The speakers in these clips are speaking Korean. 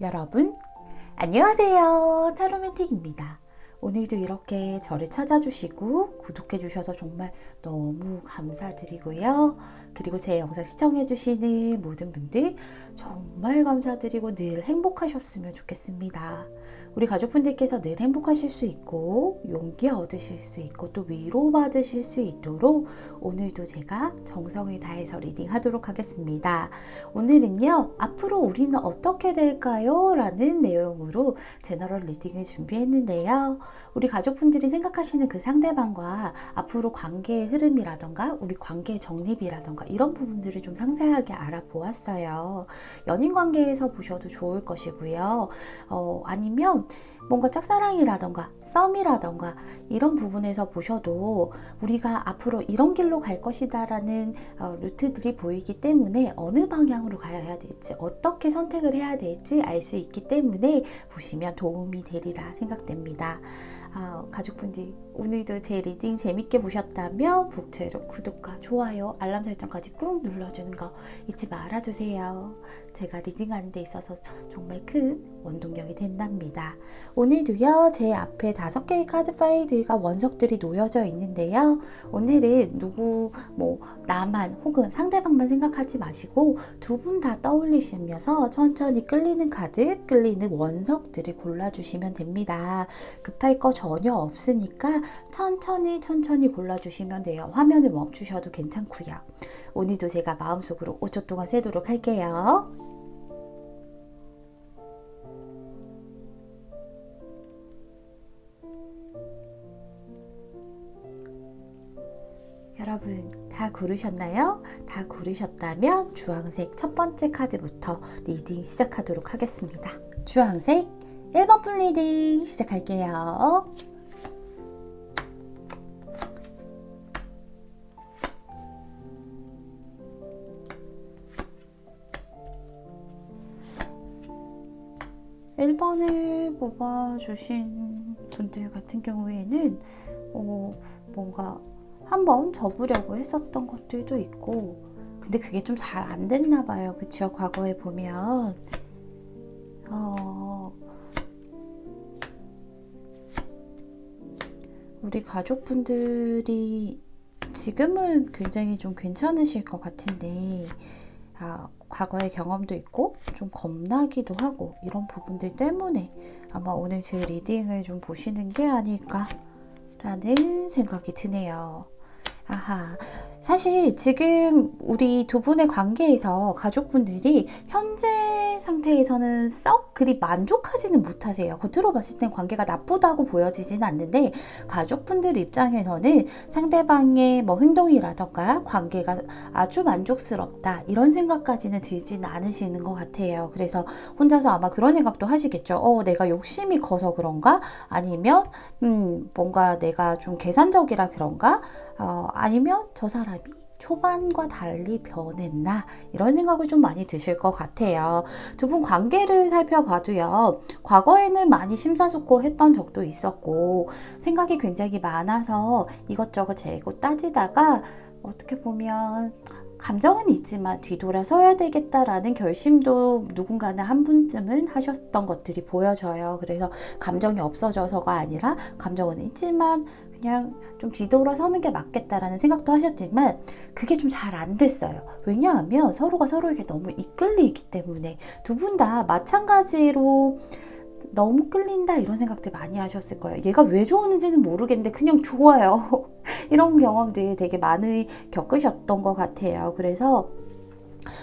여러분, 안녕하세요. 타로맨틱입니다. 오늘도 이렇게 저를 찾아주시고 구독해주셔서 정말 너무 감사드리고요. 그리고 제 영상 시청해주시는 모든 분들 정말 감사드리고 늘 행복하셨으면 좋겠습니다. 우리 가족분들께서 늘 행복하실 수 있고 용기 얻으실 수 있고 또 위로받으실 수 있도록 오늘도 제가 정성을 다해서 리딩하도록 하겠습니다. 오늘은요, 앞으로 우리는 어떻게 될까요? 라는 내용으로 제너럴 리딩을 준비했는데요. 우리 가족분들이 생각하시는 그 상대방과 앞으로 관계의 흐름이라던가 우리 관계의 정립이라던가 이런 부분들을 좀 상세하게 알아보았어요. 연인 관계에서 보셔도 좋을 것이고요. 아니면 뭔가 짝사랑이라던가 썸이라던가 이런 부분에서 보셔도 우리가 앞으로 이런 길로 갈 것이다 라는 루트들이 보이기 때문에 어느 방향으로 가야 될지 어떻게 선택을 해야 될지 알 수 있기 때문에 보시면 도움이 되리라 생각됩니다. 가족분들 오늘도 제 리딩 재밌게 보셨다면 복채로 구독과 좋아요 알람 설정까지 꾹 눌러주는 거 잊지 말아주세요. 제가 리딩하는 데 있어서 정말 큰 원동력이 된답니다. 오늘도요, 제 앞에 5개의 카드 파일들과 원석들이 놓여져 있는데요. 오늘은 나만 혹은 상대방만 생각하지 마시고 두 분 다 떠올리시면서 천천히 끌리는 카드, 끌리는 원석들을 골라주시면 됩니다. 급할 거 전혀 없으니까 천천히 골라주시면 돼요. 화면을 멈추셔도 괜찮고요. 오늘도 제가 마음속으로 5초 동안 세도록 할게요. 여러분 다 고르셨나요? 다 고르셨다면 주황색 첫 번째 카드부터 리딩 시작하도록 하겠습니다. 주황색 1번 분 리딩 시작할게요. (1번을) 뽑아주신 분들 같은 경우에는 뭔가 한번 접으려고 했었던 것들도 있고 근데 그게 좀 잘 안 됐나 봐요. 그쵸? 과거에 보면 우리 가족분들이 지금은 굉장히 좀 괜찮으실 것 같은데 과거의 경험도 있고 좀 겁나기도 하고 이런 부분들 때문에 아마 오늘 제 리딩을 좀 보시는 게 아닐까 라는 생각이 드네요. 사실 지금 우리 두 분의 관계에서 가족분들이 현재 상태에서는 썩 그리 만족하지는 못하세요. 겉으로 봤을 땐 관계가 나쁘다고 보여지진 않는데 가족분들 입장에서는 상대방의 행동이라던가 관계가 아주 만족스럽다 이런 생각까지는 들진 않으시는 것 같아요. 그래서 혼자서 아마 그런 생각도 하시겠죠. 내가 욕심이 커서 그런가? 아니면 뭔가 내가 좀 계산적이라 그런가? 아니면 저 사람이 초반과 달리 변했나? 이런 생각을 좀 많이 드실 것 같아요. 두 분 관계를 살펴봐도요. 과거에는 많이 심사숙고했던 적도 있었고 생각이 굉장히 많아서 이것저것 재고 따지다가 어떻게 보면 감정은 있지만 뒤돌아서야 되겠다라는 결심도 누군가는 한 분쯤은 하셨던 것들이 보여져요. 그래서 감정이 없어져서가 아니라 감정은 있지만 그냥 좀 뒤돌아서는 게 맞겠다라는 생각도 하셨지만 그게 좀 잘 안 됐어요. 왜냐하면 서로가 서로에게 너무 이끌리기 때문에 두 분 다 마찬가지로 너무 끌린다 이런 생각들 많이 하셨을 거예요. 얘가 왜 좋은지는 모르겠는데 그냥 좋아요. 이런 경험들 되게 많이 겪으셨던 것 같아요. 그래서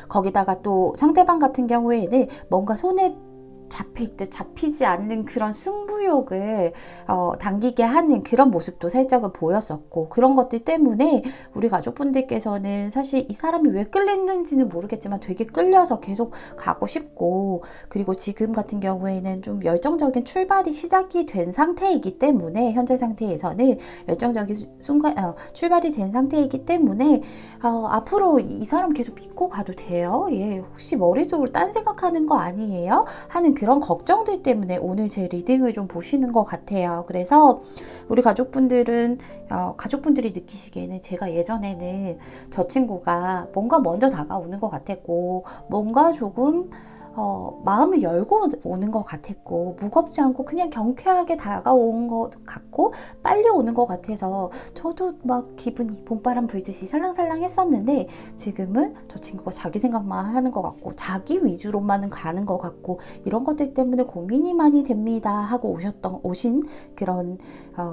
거기다가 또 상대방 같은 경우에는 뭔가 손에 잡힐 듯 잡히지 않는 그런 승부욕을 당기게 하는 그런 모습도 살짝은 보였었고 그런 것들 때문에 우리 가족분들께서는 사실 이 사람이 왜 끌리는지는 모르겠지만 되게 끌려서 계속 가고 싶고 그리고 지금 같은 경우에는 좀 열정적인 출발이 시작이 된 상태이기 때문에 현재 상태에서는 열정적인 출발이 된 상태이기 때문에 앞으로 이 사람 계속 믿고 가도 돼요? 혹시 머릿속으로 딴 생각하는 거 아니에요? 하는 그런 걱정들 때문에 오늘 제 리딩을 좀 보시는 것 같아요. 그래서 우리 가족분들은 가족분들이 느끼시기에는 제가 예전에는 저 친구가 뭔가 먼저 다가오는 것 같았고 뭔가 조금 마음을 열고 오는 것 같았고 무겁지 않고 그냥 경쾌하게 다가온 것 같고 빨리 오는 것 같아서 저도 막 기분이 봄바람 불듯이 살랑살랑 했었는데 지금은 저 친구가 자기 생각만 하는 것 같고 자기 위주로만 가는 것 같고 이런 것들 때문에 고민이 많이 됩니다 하고 오신 그런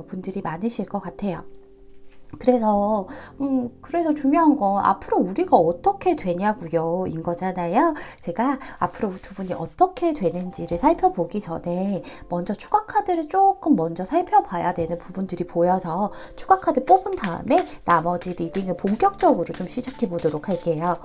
분들이 많으실 것 같아요. 그래서 중요한 건 앞으로 우리가 어떻게 되냐고요, 인 거잖아요. 제가 앞으로 두 분이 어떻게 되는지를 살펴보기 전에 먼저 추가 카드를 조금 먼저 살펴봐야 되는 부분들이 보여서 추가 카드 뽑은 다음에 나머지 리딩을 본격적으로 좀 시작해 보도록 할게요.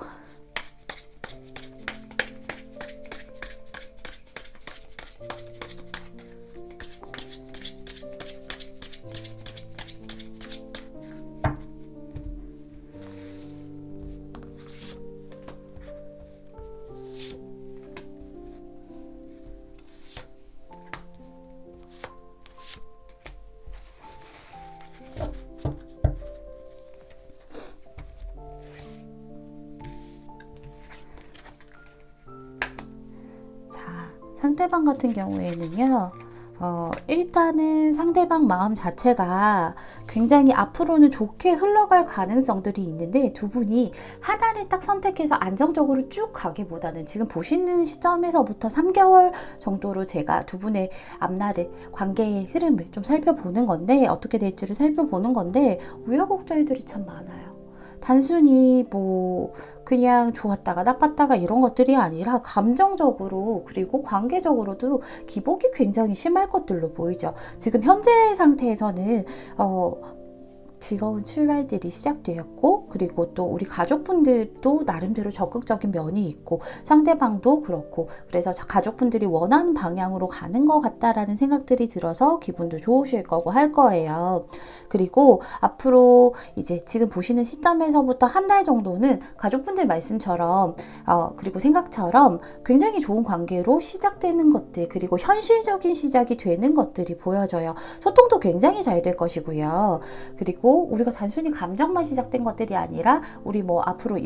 상대방 같은 경우에는요, 일단은 상대방 마음 자체가 굉장히 앞으로는 좋게 흘러갈 가능성들이 있는데 두 분이 하나를 딱 선택해서 안정적으로 쭉 가기보다는 지금 보시는 시점에서부터 3개월 정도로 제가 두 분의 앞날을, 관계의 흐름을 좀 살펴보는 건데, 어떻게 될지를 살펴보는 건데, 우여곡절들이 참 많아요. 단순히 그냥 좋았다가 나빴다가 이런 것들이 아니라 감정적으로 그리고 관계적으로도 기복이 굉장히 심할 것들로 보이죠. 지금 현재 상태에서는 즐거운 출발들이 시작되었고 그리고 또 우리 가족분들도 나름대로 적극적인 면이 있고 상대방도 그렇고 그래서 가족분들이 원하는 방향으로 가는 것 같다라는 생각들이 들어서 기분도 좋으실 거고 할 거예요. 그리고 앞으로 이제 지금 보시는 시점에서부터 한 달 정도는 가족분들 말씀처럼 그리고 생각처럼 굉장히 좋은 관계로 시작되는 것들 그리고 현실적인 시작이 되는 것들이 보여져요. 소통도 굉장히 잘 될 것이고요. 그리고 우리가 단순히 감정만 시작된 것들이 아니라 우리 앞으로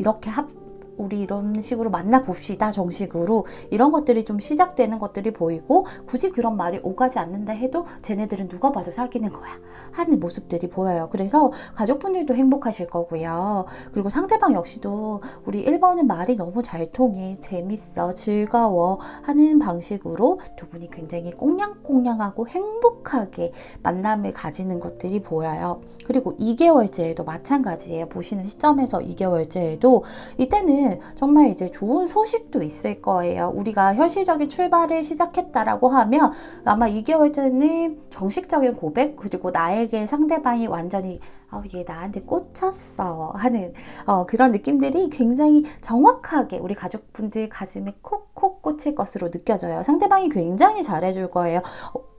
우리 이런 식으로 만나봅시다 정식으로 이런 것들이 좀 시작되는 것들이 보이고 굳이 그런 말이 오가지 않는다 해도 쟤네들은 누가 봐도 사귀는 거야 하는 모습들이 보여요. 그래서 가족분들도 행복하실 거고요. 그리고 상대방 역시도 우리 1번은 말이 너무 잘 통해 재밌어 즐거워 하는 방식으로 두 분이 굉장히 꽁냥꽁냥하고 행복하게 만남을 가지는 것들이 보여요. 그리고 2개월째에도 마찬가지예요. 보시는 시점에서 2개월째에도 이때는 정말 이제 좋은 소식도 있을 거예요. 우리가 현실적인 출발을 시작했다라고 하면 아마 2개월째는 정식적인 고백 그리고 나에게 상대방이 완전히 얘 나한테 꽂혔어 하는 그런 느낌들이 굉장히 정확하게 우리 가족분들 가슴에 콕콕 꽂힐 것으로 느껴져요. 상대방이 굉장히 잘해줄 거예요.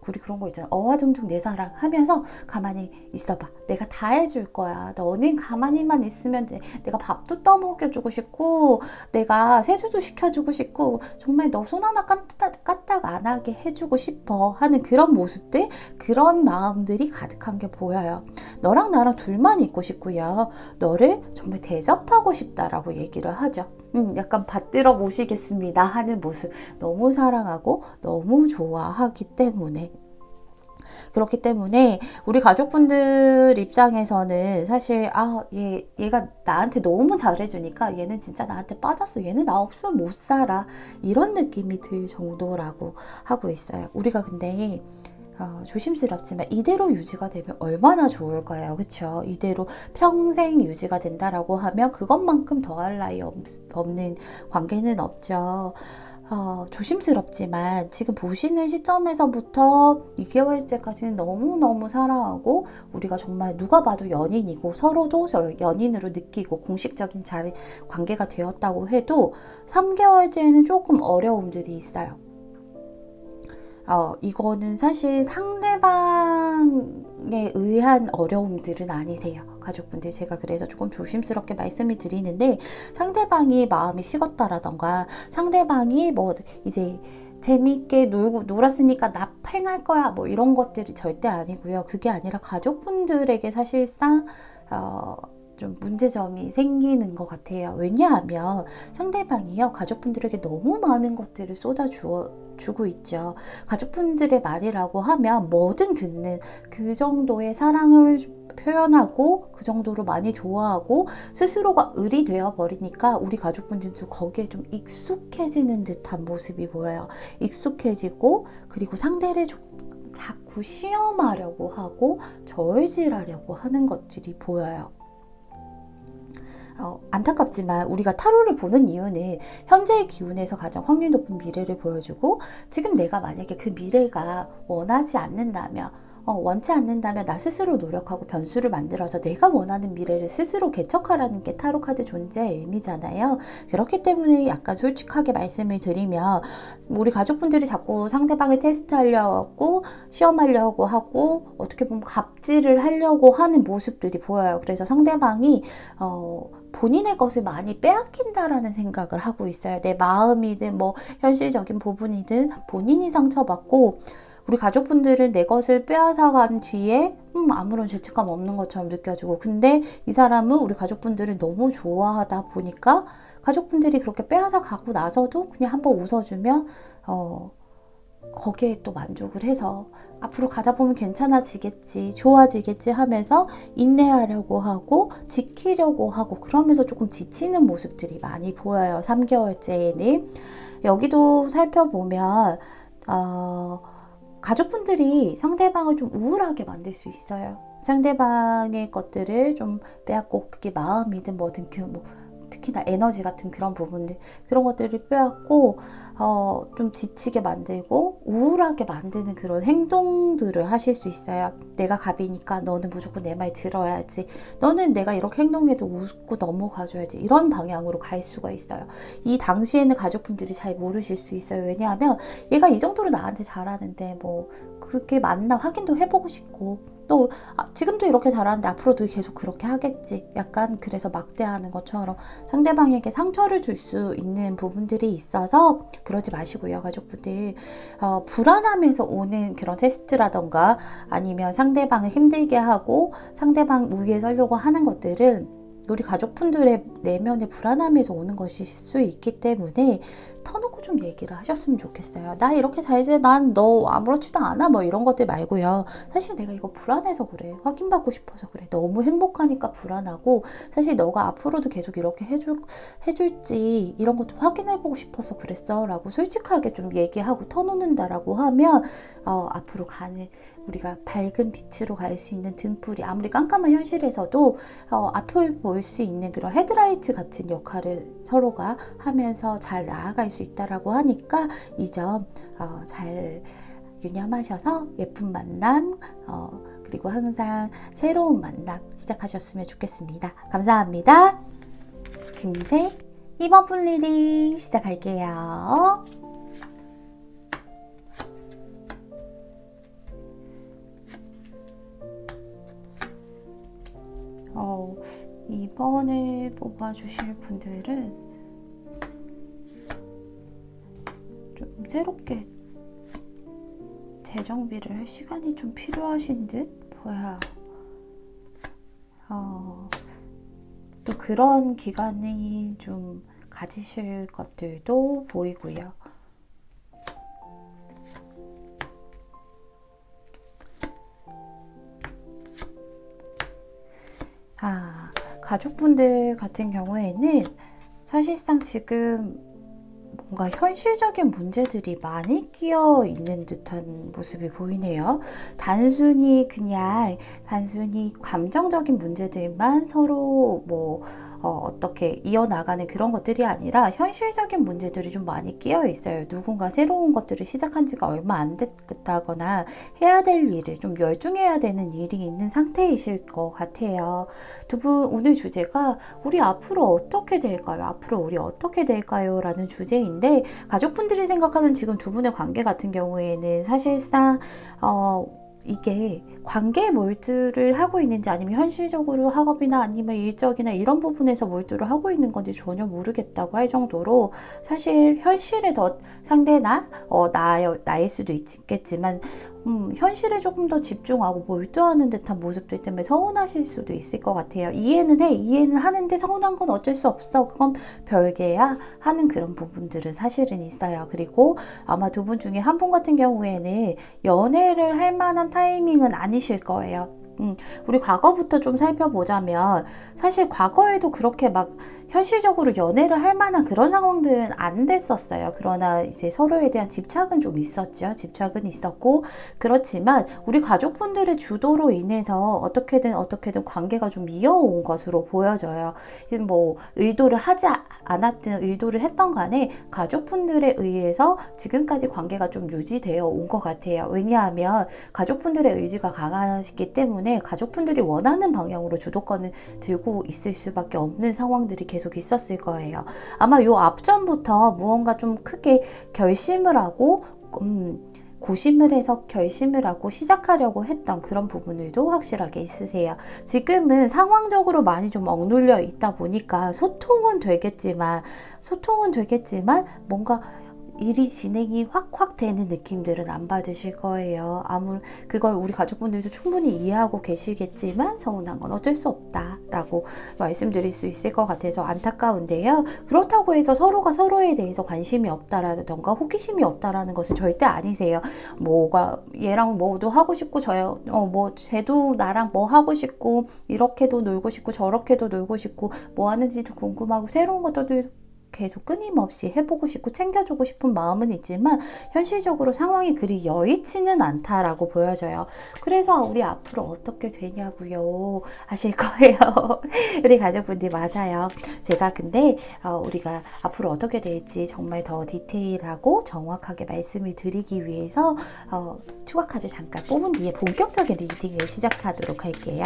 우리 그런 거 있잖아. 어와둥둥 내 사랑 하면서 가만히 있어봐. 내가 다 해줄 거야. 너는 가만히만 있으면 돼. 내가 밥도 떠먹여주고 싶고 내가 세수도 시켜주고 싶고 정말 너 손 하나 까딱 안 하게 해주고 싶어 하는 그런 모습들 그런 마음들이 가득한 게 보여요. 너랑 나랑 둘만 있고 싶고요. 너를 정말 대접하고 싶다라고 얘기를 하죠. 약간 받들어 모시겠습니다 하는 모습 너무 사랑하고 너무 좋아하기 때문에 그렇기 때문에 우리 가족분들 입장에서는 사실 얘가 나한테 너무 잘해주니까 얘는 진짜 나한테 빠졌어. 얘는 나 없으면 못 살아. 이런 느낌이 들 정도라고 하고 있어요. 우리가 근데 조심스럽지만 이대로 유지가 되면 얼마나 좋을까요? 그쵸? 이대로 평생 유지가 된다라고 하면 그것만큼 더할 나위 없는 관계는 없죠. 조심스럽지만 지금 보시는 시점에서부터 2개월째까지는 너무너무 사랑하고 우리가 정말 누가 봐도 연인이고 서로도 연인으로 느끼고 공식적인 관계가 되었다고 해도 3개월째에는 조금 어려움들이 있어요. 이거는 사실 상대방에 의한 어려움들은 아니세요. 가족분들 제가 그래서 조금 조심스럽게 말씀을 드리는데 상대방이 마음이 식었다라던가 상대방이 이제 재미있게 놀았으니까 나 팽할 거야 이런 것들이 절대 아니고요. 그게 아니라 가족분들에게 사실상 좀 문제점이 생기는 것 같아요. 왜냐하면 상대방이요, 가족분들에게 너무 많은 것들을 주고 있죠. 가족분들의 말이라고 하면 뭐든 듣는 그 정도의 사랑을 표현하고 그 정도로 많이 좋아하고 스스로가 을이 되어 버리니까 우리 가족분들도 거기에 좀 익숙해지는 듯한 모습이 보여요. 익숙해지고, 그리고 상대를 자꾸 시험하려고 하고 저울질하려고 하는 것들이 보여요. 안타깝지만 우리가 타로를 보는 이유는 현재의 기운에서 가장 확률 높은 미래를 보여주고, 지금 내가 만약에 그 미래가 원치 않는다면 나 스스로 노력하고 변수를 만들어서 내가 원하는 미래를 스스로 개척하라는 게 타로 카드 존재의 의미잖아요. 그렇기 때문에 약간 솔직하게 말씀을 드리면, 우리 가족분들이 자꾸 상대방을 테스트하려고 시험하려고 하고 어떻게 보면 갑질을 하려고 하는 모습들이 보여요. 그래서 상대방이 본인의 것을 많이 빼앗긴다라는 생각을 하고 있어요. 내 마음이든 뭐 현실적인 부분이든 본인이 상처받고, 우리 가족분들은 내 것을 빼앗아간 뒤에 아무런 죄책감 없는 것처럼 느껴지고, 근데 이 사람은 우리 가족분들을 너무 좋아하다 보니까 가족분들이 그렇게 빼앗아 가고 나서도 그냥 한번 웃어주면 거기에 또 만족을 해서 앞으로 가다 보면 괜찮아지겠지, 좋아지겠지 하면서 인내하려고 하고 지키려고 하고, 그러면서 조금 지치는 모습들이 많이 보여요. 3개월째에는. 여기도 살펴보면 가족분들이 상대방을 좀 우울하게 만들 수 있어요. 상대방의 것들을 좀 빼앗고, 그게 마음이든 뭐든 특히나 에너지 같은 그런 부분들, 그런 것들을 빼앗고 좀 지치게 만들고 우울하게 만드는 그런 행동들을 하실 수 있어요. 내가 갑이니까 너는 무조건 내 말 들어야지, 너는 내가 이렇게 행동해도 웃고 넘어가줘야지, 이런 방향으로 갈 수가 있어요. 이 당시에는 가족분들이 잘 모르실 수 있어요. 왜냐하면 얘가 이 정도로 나한테 잘하는데 뭐 그게 맞나 확인도 해보고 싶고, 또 지금도 이렇게 잘하는데 앞으로도 계속 그렇게 하겠지, 약간 그래서 막대하는 것처럼 상대방에게 상처를 줄 수 있는 부분들이 있어서 그러지 마시고요. 가족분들 불안함에서 오는 그런 테스트라던가 아니면 상대방을 힘들게 하고 상대방 우위에 서려고 하는 것들은 우리 가족분들의 내면의 불안함에서 오는 것일 수 있기 때문에 터놓고 좀 얘기를 하셨으면 좋겠어요. 나 이렇게 잘 지내, 난 너 아무렇지도 않아, 뭐 이런 것들 말고요. 사실 내가 이거 불안해서 그래, 확인받고 싶어서 그래, 너무 행복하니까 불안하고, 사실 너가 앞으로도 계속 이렇게 해줄지 이런 것도 확인해보고 싶어서 그랬어 라고 솔직하게 좀 얘기하고 터놓는다라고 하면 앞으로 가는 우리가 밝은 빛으로 갈 수 있는 등불이, 아무리 깜깜한 현실에서도 앞을 볼 수 있는 그런 헤드라이트 같은 역할을 서로가 하면서 잘 나아갈 수 있다라고 하니까 이 점 잘 유념하셔서 예쁜 만남 그리고 항상 새로운 만남 시작하셨으면 좋겠습니다. 감사합니다. 금색 2번 분 리딩 시작할게요. 이번에 뽑아주실 분들은 좀 새롭게 재정비를 할 시간이 좀 필요하신 듯 보여요. 또 그런 기간이 좀 가지실 것들도 보이고요. 가족분들 같은 경우에는 사실상 지금 뭔가 현실적인 문제들이 많이 끼어 있는 듯한 모습이 보이네요. 단순히 감정적인 문제들만 서로 어떻게 이어나가는 그런 것들이 아니라 현실적인 문제들이 좀 많이 끼어 있어요. 누군가 새로운 것들을 시작한 지가 얼마 안 됐다거나 해야 될 일을 좀 열중해야 되는 일이 있는 상태이실 것 같아요. 두 분 오늘 주제가 우리 앞으로 어떻게 될까요? 앞으로 우리 어떻게 될까요? 라는 주제인데, 가족분들이 생각하는 지금 두 분의 관계 같은 경우에는 사실상 이게 관계에 몰두를 하고 있는지 아니면 현실적으로 학업이나 아니면 일적이나 이런 부분에서 몰두를 하고 있는 건지 전혀 모르겠다고 할 정도로, 사실 현실에 더 상대나 나일 수도 있겠지만 현실에 조금 더 집중하고 몰두하는 듯한 모습들 때문에 서운하실 수도 있을 것 같아요. 이해는 하는데 서운한 건 어쩔 수 없어. 그건 별개야 하는 그런 부분들은 사실은 있어요. 그리고 아마 두 분 중에 한 분 같은 경우에는 연애를 할 만한 타이밍은 아니실 거예요. 우리 과거부터 좀 살펴보자면 사실 과거에도 그렇게 막 현실적으로 연애를 할 만한 그런 상황들은 안 됐었어요. 그러나 이제 서로에 대한 집착은 좀 있었죠. 집착은 있었고, 그렇지만 우리 가족분들의 주도로 인해서 어떻게든 관계가 좀 이어온 것으로 보여져요. 뭐 의도를 하지 않았든 의도를 했던 간에 가족분들에 의해서 지금까지 관계가 좀 유지되어 온 것 같아요. 왜냐하면 가족분들의 의지가 강하시기 때문에 가족분들이 원하는 방향으로 주도권을 들고 있을 수밖에 없는 상황들이 계속 있었을 거예요. 아마 요 앞전부터 무언가 좀 크게 결심을 하고 고심을 해서 결심을 하고 시작하려고 했던 그런 부분들도 확실하게 있으세요. 지금은 상황적으로 많이 좀 억눌려 있다 보니까 소통은 되겠지만 뭔가 일이 진행이 확 되는 느낌들은 안 받으실 거예요. 그걸 우리 가족분들도 충분히 이해하고 계시겠지만 서운한 건 어쩔 수 없다라고 말씀드릴 수 있을 것 같아서 안타까운데요. 그렇다고 해서 서로가 서로에 대해서 관심이 없다라던가 호기심이 없다라는 것은 절대 아니세요. 얘랑 뭐도 하고 싶고 쟤도 나랑 뭐 하고 싶고 이렇게도 놀고 싶고 저렇게도 놀고 싶고 뭐 하는지도 궁금하고 새로운 것도 계속 끊임없이 해보고 싶고 챙겨주고 싶은 마음은 있지만 현실적으로 상황이 그리 여의치는 않다라고 보여져요. 그래서 우리 앞으로 어떻게 되냐고요 하실 거예요. 우리 가족분들 맞아요. 제가 근데 우리가 앞으로 어떻게 될지 정말 더 디테일하고 정확하게 말씀을 드리기 위해서 추가 카드 잠깐 뽑은 뒤에 본격적인 리딩을 시작하도록 할게요.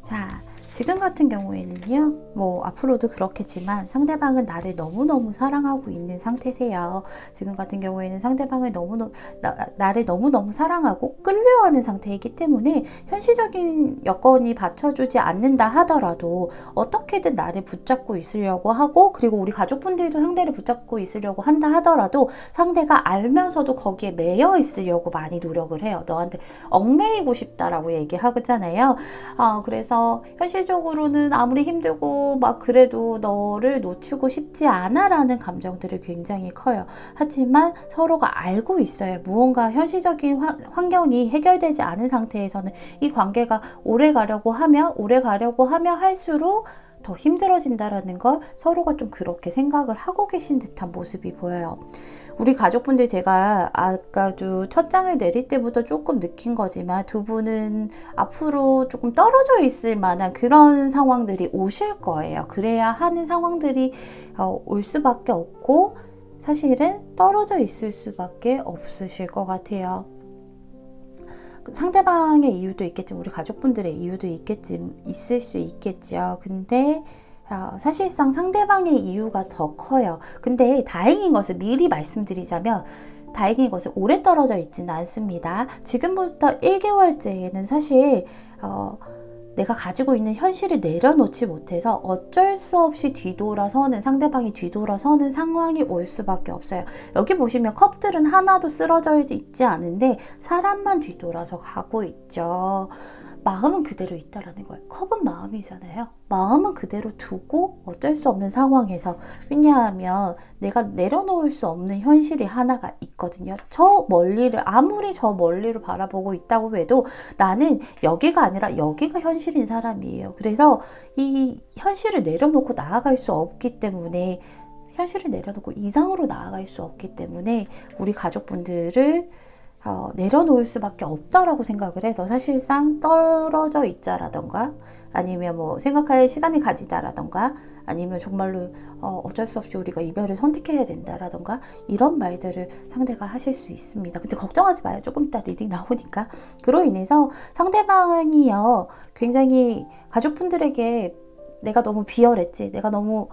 자, 지금 같은 경우에는요, 뭐 앞으로도 그렇겠지만 상대방은 나를 너무너무 사랑하고 있는 상태세요. 지금 같은 경우에는 상대방을 나를 너무너무 사랑하고 끌려하는 상태이기 때문에 현실적인 여건이 받쳐주지 않는다 하더라도 어떻게든 나를 붙잡고 있으려고 하고, 그리고 우리 가족분들도 상대를 붙잡고 있으려고 한다 하더라도 상대가 알면서도 거기에 매여 있으려고 많이 노력을 해요. 너한테 얽매이고 싶다라고 얘기하잖아요. 그래서 현실적으로는 아무리 힘들고 막 그래도 너를 놓치고 싶지 않아 라는 감정들이 굉장히 커요. 하지만 서로가 알고 있어요. 무언가 현실적인 환경이 해결되지 않은 상태에서는 이 관계가 오래 가려고 하면 할수록 더 힘들어진다라는 걸 서로가 좀 그렇게 생각을 하고 계신 듯한 모습이 보여요. 우리 가족분들 제가 아까도 첫 장을 내릴 때부터 조금 느낀 거지만 두 분은 앞으로 조금 떨어져 있을 만한 그런 상황들이 오실 거예요. 그래야 하는 상황들이 올 수밖에 없고 사실은 떨어져 있을 수밖에 없으실 것 같아요. 상대방의 이유도 있겠지만 우리 가족분들의 이유도 있을 수 있겠죠. 근데 사실상 상대방의 이유가 더 커요. 근데 다행인 것을 미리 말씀드리자면 다행인 것은 오래 떨어져 있지는 않습니다. 지금부터 1개월째에는 사실 내가 가지고 있는 현실을 내려놓지 못해서 어쩔 수 없이 상대방이 뒤돌아서는 상황이 올 수밖에 없어요. 여기 보시면 컵들은 하나도 쓰러져 있지 않은데 사람만 뒤돌아서 가고 있죠. 마음은 그대로 있다라는 거예요. 컵은 마음이잖아요. 마음은 그대로 두고 어쩔 수 없는 상황에서, 왜냐하면 내가 내려놓을 수 없는 현실이 하나가 있거든요. 아무리 저 멀리를 바라보고 있다고 해도 나는 여기가 아니라 여기가 현실인 사람이에요. 그래서 이 현실을 내려놓고 나아갈 수 없기 때문에, 현실을 내려놓고 이상으로 나아갈 수 없기 때문에 우리 가족분들을 내려놓을 수밖에 없다라고 생각을 해서 사실상 떨어져 있자라던가 아니면 뭐 생각할 시간이 가지다라던가 아니면 정말로 어쩔 수 없이 우리가 이별을 선택해야 된다라던가 이런 말들을 상대가 하실 수 있습니다. 근데 걱정하지 마요. 조금 이따 리딩 나오니까. 그로 인해서 상대방이요 굉장히 가족분들에게 내가 너무 비열했지, 내가 너무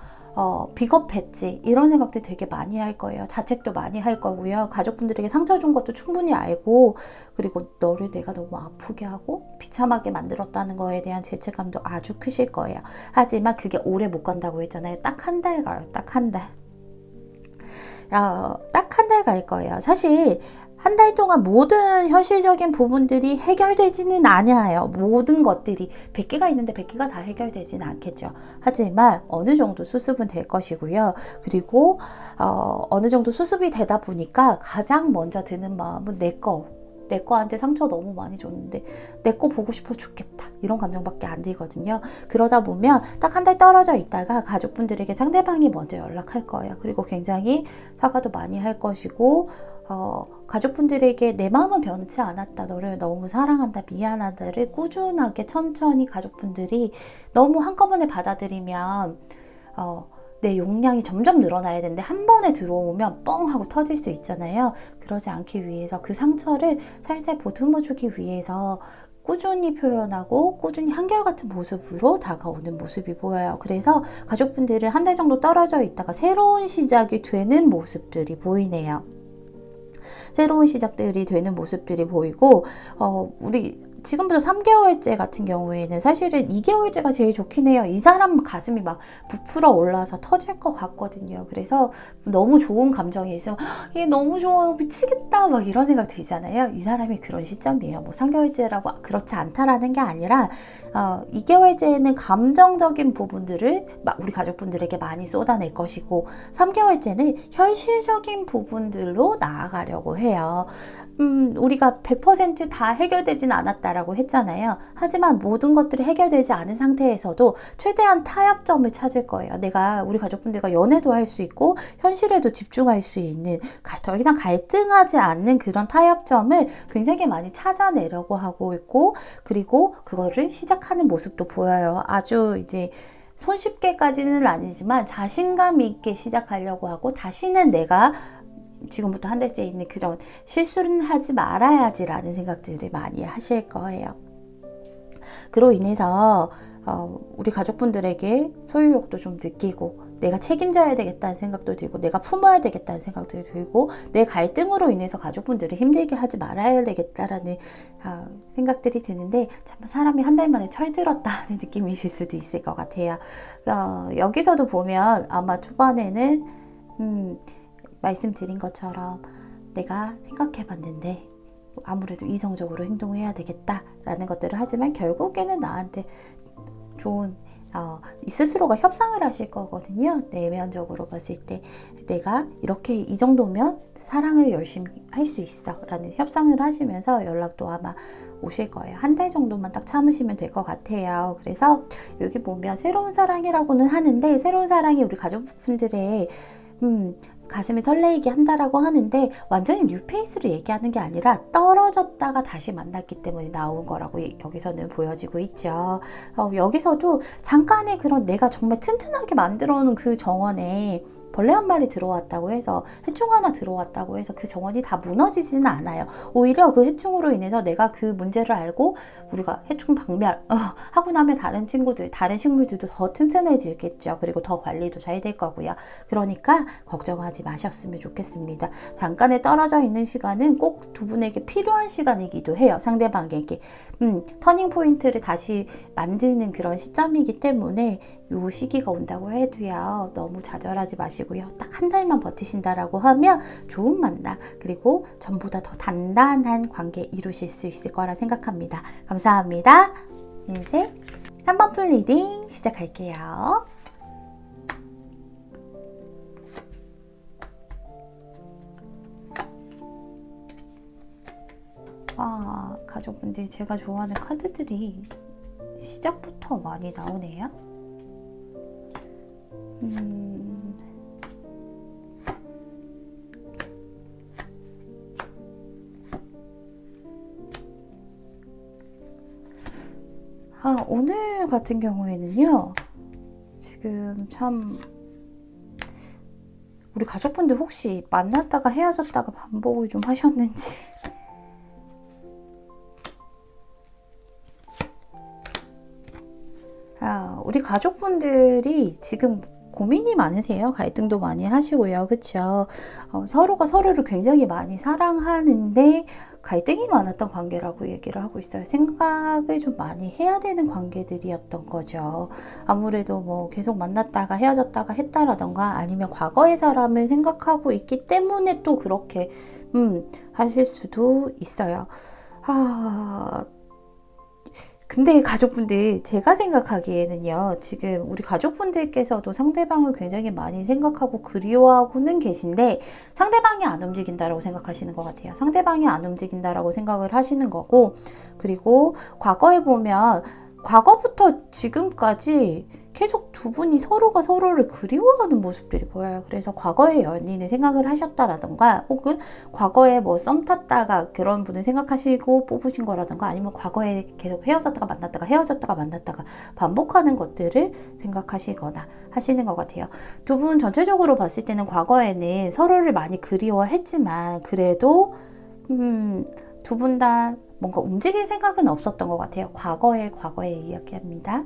비겁했지 이런 생각들 되게 많이 할 거예요. 자책도 많이 할 거고요. 가족분들에게 상처 준 것도 충분히 알고 그리고 너를 내가 너무 아프게 하고 비참하게 만들었다는 거에 대한 죄책감도 아주 크실 거예요. 하지만 그게 오래 못 간다고 했잖아요. 딱 한 달 가요. 딱 한 달. 딱 한 달 갈 거예요. 사실 한 달 동안 모든 현실적인 부분들이 해결되지는 않아요. 모든 것들이 100개가 있는데 100개가 다 해결되지는 않겠죠. 하지만 어느 정도 수습은 될 것이고요. 그리고 어느 정도 수습이 되다 보니까 가장 먼저 드는 마음은 내 거한테 상처 너무 많이 줬는데 내 거 보고 싶어 죽겠다 이런 감정밖에 안 들거든요. 그러다 보면 딱 한 달 떨어져 있다가 가족분들에게 상대방이 먼저 연락할 거예요. 그리고 굉장히 사과도 많이 할 것이고 가족분들에게 내 마음은 변치 않았다, 너를 너무 사랑한다, 미안하다를 꾸준하게 천천히 가족분들이 너무 한꺼번에 받아들이면 내 용량이 점점 늘어나야 되는데 한 번에 들어오면 뻥 하고 터질 수 있잖아요. 그러지 않기 위해서 그 상처를 살살 보듬어주기 위해서 꾸준히 표현하고 꾸준히 한결같은 모습으로 다가오는 모습이 보여요. 그래서 가족분들은 한 달 정도 떨어져 있다가 새로운 시작이 되는 모습들이 보이네요. 새로운 시작들이 되는 모습들이 보이고 우리 지금부터 3개월째 같은 경우에는 사실은 2개월째가 제일 좋긴 해요. 이 사람 가슴이 막 부풀어 올라서 터질 것 같거든요. 그래서 너무 좋은 감정이 있으면 얘 너무 좋아요, 미치겠다 막 이런 생각 들잖아요. 이 사람이 그런 시점이에요. 뭐 3개월째라고 그렇지 않다라는 게 아니라 2개월째는 감정적인 부분들을 막 우리 가족분들에게 많이 쏟아낼 것이고 3개월째는 현실적인 부분들로 나아가려고 해요. 우리가 100% 다 해결되진 않았다라고 했잖아요. 하지만 모든 것들이 해결되지 않은 상태에서도 최대한 타협점을 찾을 거예요. 우리 가족분들과 연애도 할 수 있고 현실에도 집중할 수 있는 더 이상 갈등하지 않는 그런 타협점을 굉장히 많이 찾아내려고 하고 있고 그리고 그거를 시작하는 모습도 보여요. 아주 이제 손쉽게까지는 아니지만 자신감 있게 시작하려고 하고 다시는 내가 지금부터 한 달째 있는 그런 실수는 하지 말아야지라는 생각들을 많이 하실 거예요. 그로 인해서 우리 가족분들에게 소유욕도 좀 느끼고 내가 책임져야 되겠다는 생각도 들고 내가 품어야 되겠다는 생각도 들고 내 갈등으로 인해서 가족분들을 힘들게 하지 말아야 되겠다라는 생각들이 드는데 참 사람이 한 달 만에 철들었다는 느낌이실 수도 있을 것 같아요. 여기서도 보면 아마 초반에는 말씀드린 것처럼 내가 생각해봤는데 아무래도 이성적으로 행동해야 되겠다라는 것들을 하지만 결국에는 나한테 좋은 스스로가 협상을 하실 거거든요. 내면적으로 봤을 때 내가 이렇게 이 정도면 사랑을 열심히 할 수 있어 라는 협상을 하시면서 연락도 아마 오실 거예요. 한 달 정도만 딱 참으시면 될 것 같아요. 그래서 여기 보면 새로운 사랑이라고는 하는데 새로운 사랑이 우리 가족분들의 가슴이 설레이게 한다라고 하는데 완전히 뉴페이스를 얘기하는 게 아니라 떨어졌다가 다시 만났기 때문에 나온 거라고 여기서는 보여지고 있죠. 여기서도 잠깐의 그런 내가 정말 튼튼하게 만들어 놓은 그 정원에 벌레 한 마리 들어왔다고 해서 해충 하나 들어왔다고 해서 그 정원이 다 무너지지는 않아요. 오히려 그 해충으로 인해서 내가 그 문제를 알고 우리가 해충 박멸 하고 나면 다른 식물들도 더 튼튼해지겠죠. 그리고 더 관리도 잘 될 거고요. 그러니까 걱정하지 마셨으면 좋겠습니다. 잠깐에 떨어져 있는 시간은 꼭 두 분에게 필요한 시간이기도 해요. 상대방에게 터닝 포인트를 다시 만드는 그런 시점이기 때문에 요 시기가 온다고 해도요 너무 좌절하지 마시고요. 딱 한 달만 버티신다라고 하면 좋은 만남 그리고 전보다 더 단단한 관계 이루실 수 있을 거라 생각합니다. 감사합니다. 인생 3번 풀 리딩 시작할게요. 가족분들이 제가 좋아하는 카드들이 시작부터 많이 나오네요. 오늘 같은 경우에는요, 지금 참, 우리 가족분들 혹시 만났다가 헤어졌다가 반복을 좀 하셨는지. 우리 가족분들이 지금 고민이 많으세요. 갈등도 많이 하시고요. 그쵸? 서로가 서로를 굉장히 많이 사랑하는데 갈등이 많았던 관계라고 얘기를 하고 있어요. 생각을 좀 많이 해야 되는 관계들이었던 거죠. 아무래도 뭐 계속 만났다가 헤어졌다가 했다라던가 아니면 과거의 사람을 생각하고 있기 때문에 또 그렇게 하실 수도 있어요. 근데 가족분들, 제가 생각하기에는요, 지금 우리 가족분들께서도 상대방을 굉장히 많이 생각하고 그리워하고는 계신데, 상대방이 안 움직인다라고 생각하시는 것 같아요. 상대방이 안 움직인다라고 생각을 하시는 거고, 그리고 과거에 보면, 과거부터 지금까지 계속 두 분이 서로가 서로를 그리워하는 모습들이 보여요. 그래서 과거의 연인을 생각을 하셨다라던가 혹은 과거에 뭐 썸 탔다가 그런 분을 생각하시고 뽑으신 거라던가 아니면 과거에 계속 헤어졌다가 만났다가 헤어졌다가 만났다가 반복하는 것들을 생각하시거나 하시는 것 같아요. 두 분 전체적으로 봤을 때는 과거에는 서로를 많이 그리워했지만 그래도 두 분 다 뭔가 움직일 생각은 없었던 것 같아요. 과거의 이야기합니다.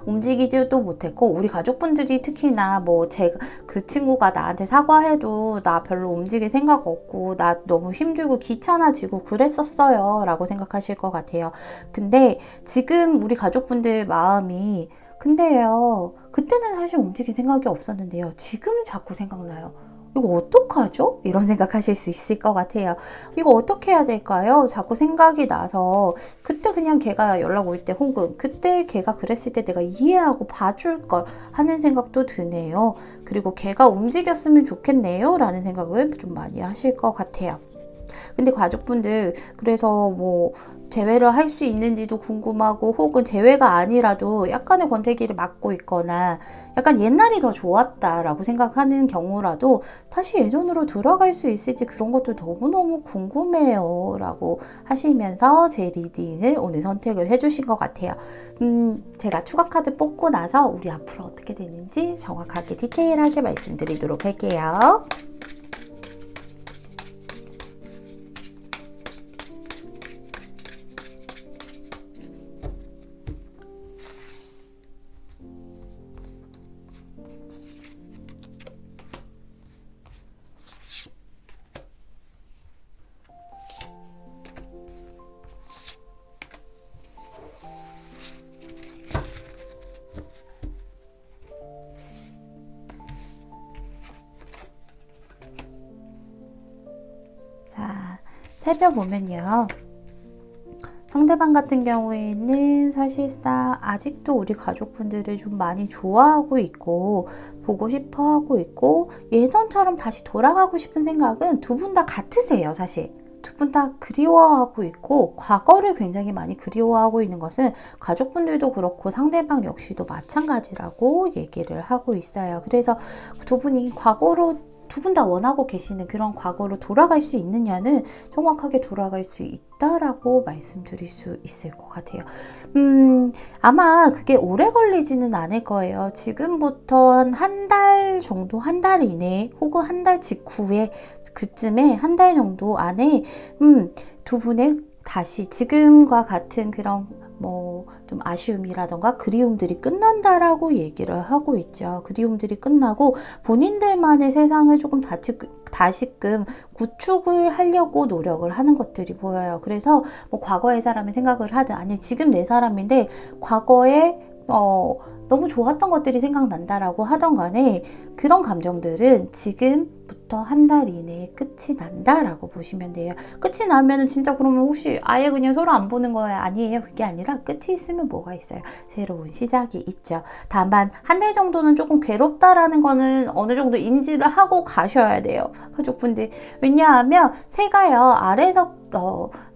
움직이지도 못했고 우리 가족분들이 특히나 뭐 제가 그 친구가 나한테 사과해도 나 별로 움직일 생각 없고 나 너무 힘들고 귀찮아지고 그랬었어요 라고 생각하실 것 같아요. 근데 지금 우리 가족분들 마음이 근데요 그때는 사실 움직일 생각이 없었는데요 지금 자꾸 생각나요. 이거 어떡하죠? 이런 생각하실 수 있을 것 같아요. 이거 어떻게 해야 될까요? 자꾸 생각이 나서 그때 그냥 걔가 연락 올 때 혹은 그때 걔가 그랬을 때 내가 이해하고 봐줄 걸 하는 생각도 드네요. 그리고 걔가 움직였으면 좋겠네요 라는 생각을 좀 많이 하실 것 같아요. 근데 가족분들 그래서 뭐 재회를 할 수 있는지도 궁금하고 혹은 재회가 아니라도 약간의 권태기를 맞고 있거나 약간 옛날이 더 좋았다라고 생각하는 경우라도 다시 예전으로 돌아갈 수 있을지 그런 것도 너무너무 궁금해요 라고 하시면서 제 리딩을 오늘 선택을 해주신 것 같아요. 제가 추가 카드 뽑고 나서 우리 앞으로 어떻게 되는지 정확하게 디테일하게 말씀드리도록 할게요. 자, 살펴보면요. 상대방 같은 경우에는 사실상 아직도 우리 가족분들을 좀 많이 좋아하고 있고 보고 싶어 하고 있고 예전처럼 다시 돌아가고 싶은 생각은 두 분 다 같으세요, 사실. 두 분 다 그리워하고 있고 과거를 굉장히 많이 그리워하고 있는 것은 가족분들도 그렇고 상대방 역시도 마찬가지라고 얘기를 하고 있어요. 그래서 두 분이 두 분 다 원하고 계시는 그런 과거로 돌아갈 수 있느냐는 정확하게 돌아갈 수 있다라고 말씀드릴 수 있을 것 같아요. 아마 그게 오래 걸리지는 않을 거예요. 지금부터 한 달 정도, 한 달 이내 혹은 한 달 직후에 그쯤에 한 달 정도 안에 두 분의 다시 지금과 같은 그런 뭐 좀 아쉬움이라던가 그리움들이 끝난다라고 얘기를 하고 있죠. 그리움들이 끝나고 본인들만의 세상을 조금 다시금 구축을 하려고 노력을 하는 것들이 보여요. 그래서 뭐 과거의 사람을 생각을 하든 아니 지금 내 사람인데 과거에 너무 좋았던 것들이 생각난다라고 하던 간에 그런 감정들은 지금부터 한 달 이내에 끝이 난다라고 보시면 돼요. 끝이 나면은 진짜 그러면 혹시 아예 그냥 서로 안 보는 거예요? 아니에요. 그게 아니라 끝이 있으면 뭐가 있어요? 새로운 시작이 있죠. 다만 한 달 정도는 조금 괴롭다라는 거는 어느 정도 인지를 하고 가셔야 돼요. 가족분들. 왜냐하면 새가요 아래에서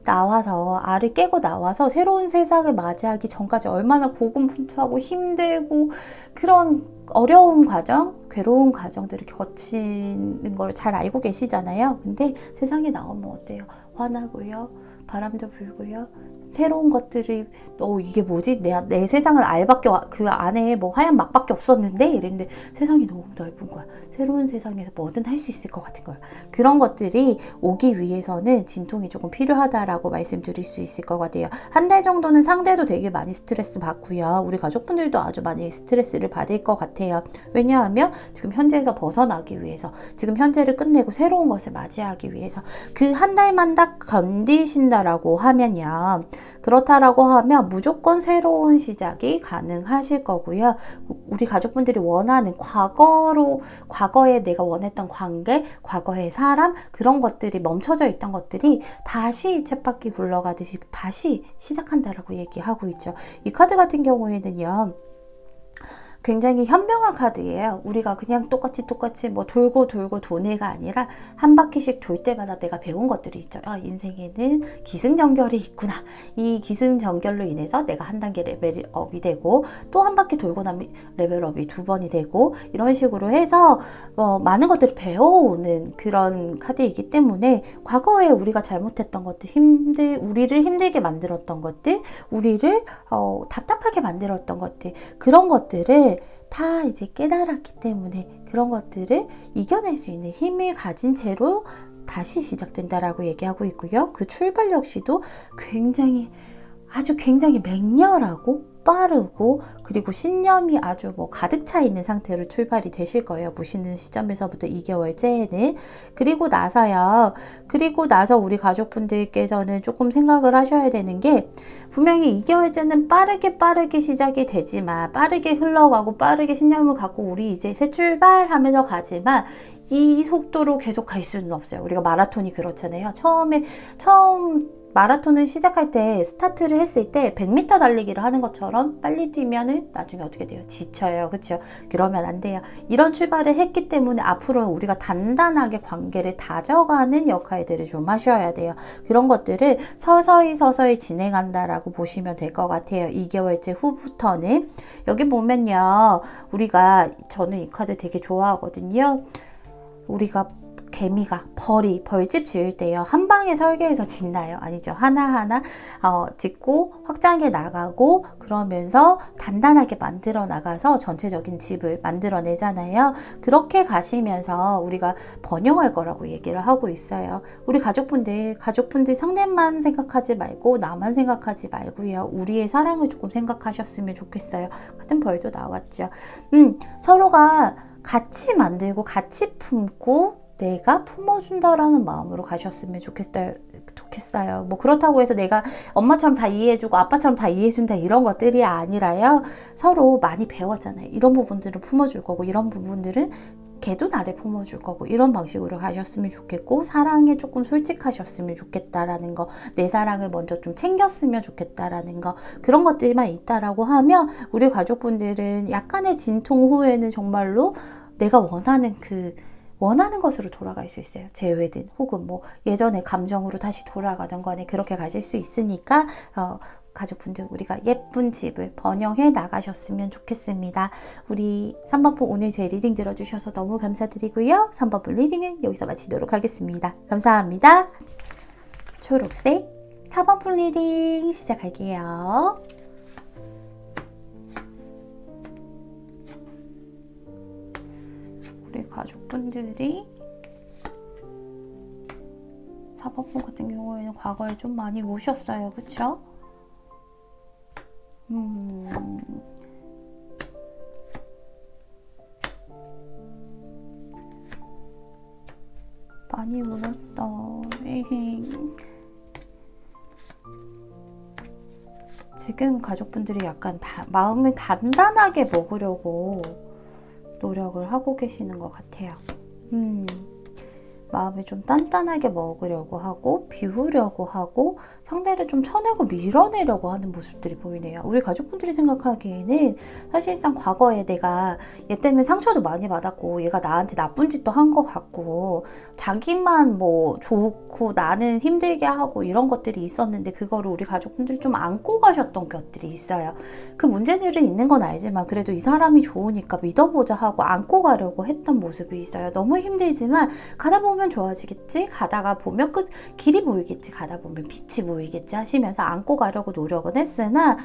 나와서 알을 깨고 나와서 새로운 세상을 맞이하기 전까지 얼마나 고군분투하고 힘들고 그런 어려운 과정, 괴로운 과정들을 거치는 걸 잘 알고 계시잖아요. 근데 세상에 나오면 어때요? 화나고요. 바람도 불고요. 새로운 것들이 이게 뭐지? 내 세상은 알밖에 그 안에 뭐 하얀 막밖에 없었는데 이랬는데 세상이 너무 넓은 거야. 새로운 세상에서 뭐든 할 수 있을 것 같은 거야. 그런 것들이 오기 위해서는 진통이 조금 필요하다라고 말씀드릴 수 있을 것 같아요. 한 달 정도는 상대도 되게 많이 스트레스 받고요. 우리 가족분들도 아주 많이 스트레스를 받을 것 같아요. 왜냐하면 지금 현재에서 벗어나기 위해서, 지금 현재를 끝내고 새로운 것을 맞이하기 위해서 그 한 달만 딱 견디신다라고 하면요. 그렇다라고 하면 무조건 새로운 시작이 가능하실 거고요. 우리 가족분들이 원하는 과거에 내가 원했던 관계, 과거의 사람, 그런 것들이 멈춰져 있던 것들이 다시 쳇바퀴 굴러가듯이 다시 시작한다라고 얘기하고 있죠. 이 카드 같은 경우에는요. 굉장히 현명한 카드예요. 우리가 그냥 똑같이 뭐 돌고 도네가 아니라 한 바퀴씩 돌 때마다 내가 배운 것들이 있죠. 인생에는 기승전결이 있구나. 이 기승전결로 인해서 내가 한 단계 레벨업이 되고 또 한 바퀴 돌고 나면 레벨업이 2번이 되고 이런 식으로 해서 많은 것들을 배워오는 그런 카드이기 때문에 과거에 우리가 잘못했던 것들, 우리를 힘들게 만들었던 것들, 우리를 답답하게 만들었던 것들, 그런 것들을 다 이제 깨달았기 때문에 그런 것들을 이겨낼 수 있는 힘을 가진 채로 다시 시작된다라고 얘기하고 있고요. 그 출발 역시도 굉장히 맹렬하고 빠르고 그리고 신념이 아주 가득 차 있는 상태로 출발이 되실 거예요. 보시는 시점에서부터 2개월째에는. 그리고 나서 우리 가족분들께서는 조금 생각을 하셔야 되는 게, 분명히 2개월째는 빠르게 시작이 되지만, 빠르게 흘러가고 빠르게 신념을 갖고 우리 이제 새 출발하면서 가지만 이 속도로 계속 갈 수는 없어요. 우리가 마라톤이 그렇잖아요. 처음 마라톤을 시작할 때, 스타트를 했을 때 100m 달리기를 하는 것처럼 빨리 뛰면은 나중에 어떻게 돼요? 지쳐요. 그렇죠? 그러면 안 돼요. 이런 출발을 했기 때문에 앞으로 우리가 단단하게 관계를 다져가는 역할들을 좀 하셔야 돼요. 그런 것들을 서서히 진행한다라고 보시면 될 것 같아요. 2개월째 후부터는. 여기 보면요. 저는 이 카드 되게 좋아하거든요. 우리가 개미가 벌집 지을 때요, 한 방에 설계해서 짓나요? 아니죠. 하나하나 짓고 확장해 나가고 그러면서 단단하게 만들어 나가서 전체적인 집을 만들어내잖아요. 그렇게 가시면서 우리가 번영할 거라고 얘기를 하고 있어요. 우리 가족분들 상대만 생각하지 말고 나만 생각하지 말고요. 우리의 사랑을 조금 생각하셨으면 좋겠어요. 같은 벌도 나왔죠. 서로가 같이 만들고 같이 품고 내가 품어준다라는 마음으로 가셨으면 좋겠어요. 뭐 그렇다고 해서 내가 엄마처럼 다 이해해주고 아빠처럼 다 이해해준다 이런 것들이 아니라요. 서로 많이 배웠잖아요. 이런 부분들은 품어줄 거고 이런 부분들은 걔도 나를 품어줄 거고 이런 방식으로 가셨으면 좋겠고, 사랑에 조금 솔직하셨으면 좋겠다라는 거, 내 사랑을 먼저 좀 챙겼으면 좋겠다라는 거, 그런 것들만 있다라고 하면 우리 가족분들은 약간의 진통 후에는 정말로 내가 원하는 것으로 돌아갈 수 있어요. 재회든 혹은 예전의 감정으로 다시 돌아가던 간에 그렇게 가실 수 있으니까 가족분들 우리가 예쁜 집을 번영해 나가셨으면 좋겠습니다. 우리 3번분 오늘 제 리딩 들어주셔서 너무 감사드리고요. 3번분 리딩은 여기서 마치도록 하겠습니다. 감사합니다. 초록색 4번분 리딩 시작할게요. 우리 가족분들이 4번분 같은 경우에는 과거에 좀 많이 우셨어요. 그쵸? 많이 울었어. 에잉. 지금 가족분들이 약간 마음을 단단하게 먹으려고 노력을 하고 계시는 것 같아요. 마음을 좀 단단하게 먹으려고 하고 비우려고 하고 상대를 좀 쳐내고 밀어내려고 하는 모습들이 보이네요. 우리 가족분들이 생각하기에는 사실상 과거에 내가 얘 때문에 상처도 많이 받았고 얘가 나한테 나쁜 짓도 한 것 같고 자기만 좋고 나는 힘들게 하고 이런 것들이 있었는데 그거를 우리 가족분들이 좀 안고 가셨던 것들이 있어요. 그 문제들은 있는 건 알지만 그래도 이 사람이 좋으니까 믿어보자 하고 안고 가려고 했던 모습이 있어요. 너무 힘들지만 가다 보면 보면 좋아지겠지, 가다가 보면 길이 보이겠지, 가다 보면 빛이 보이겠지 하시면서 안고 가려고 노력은 했으나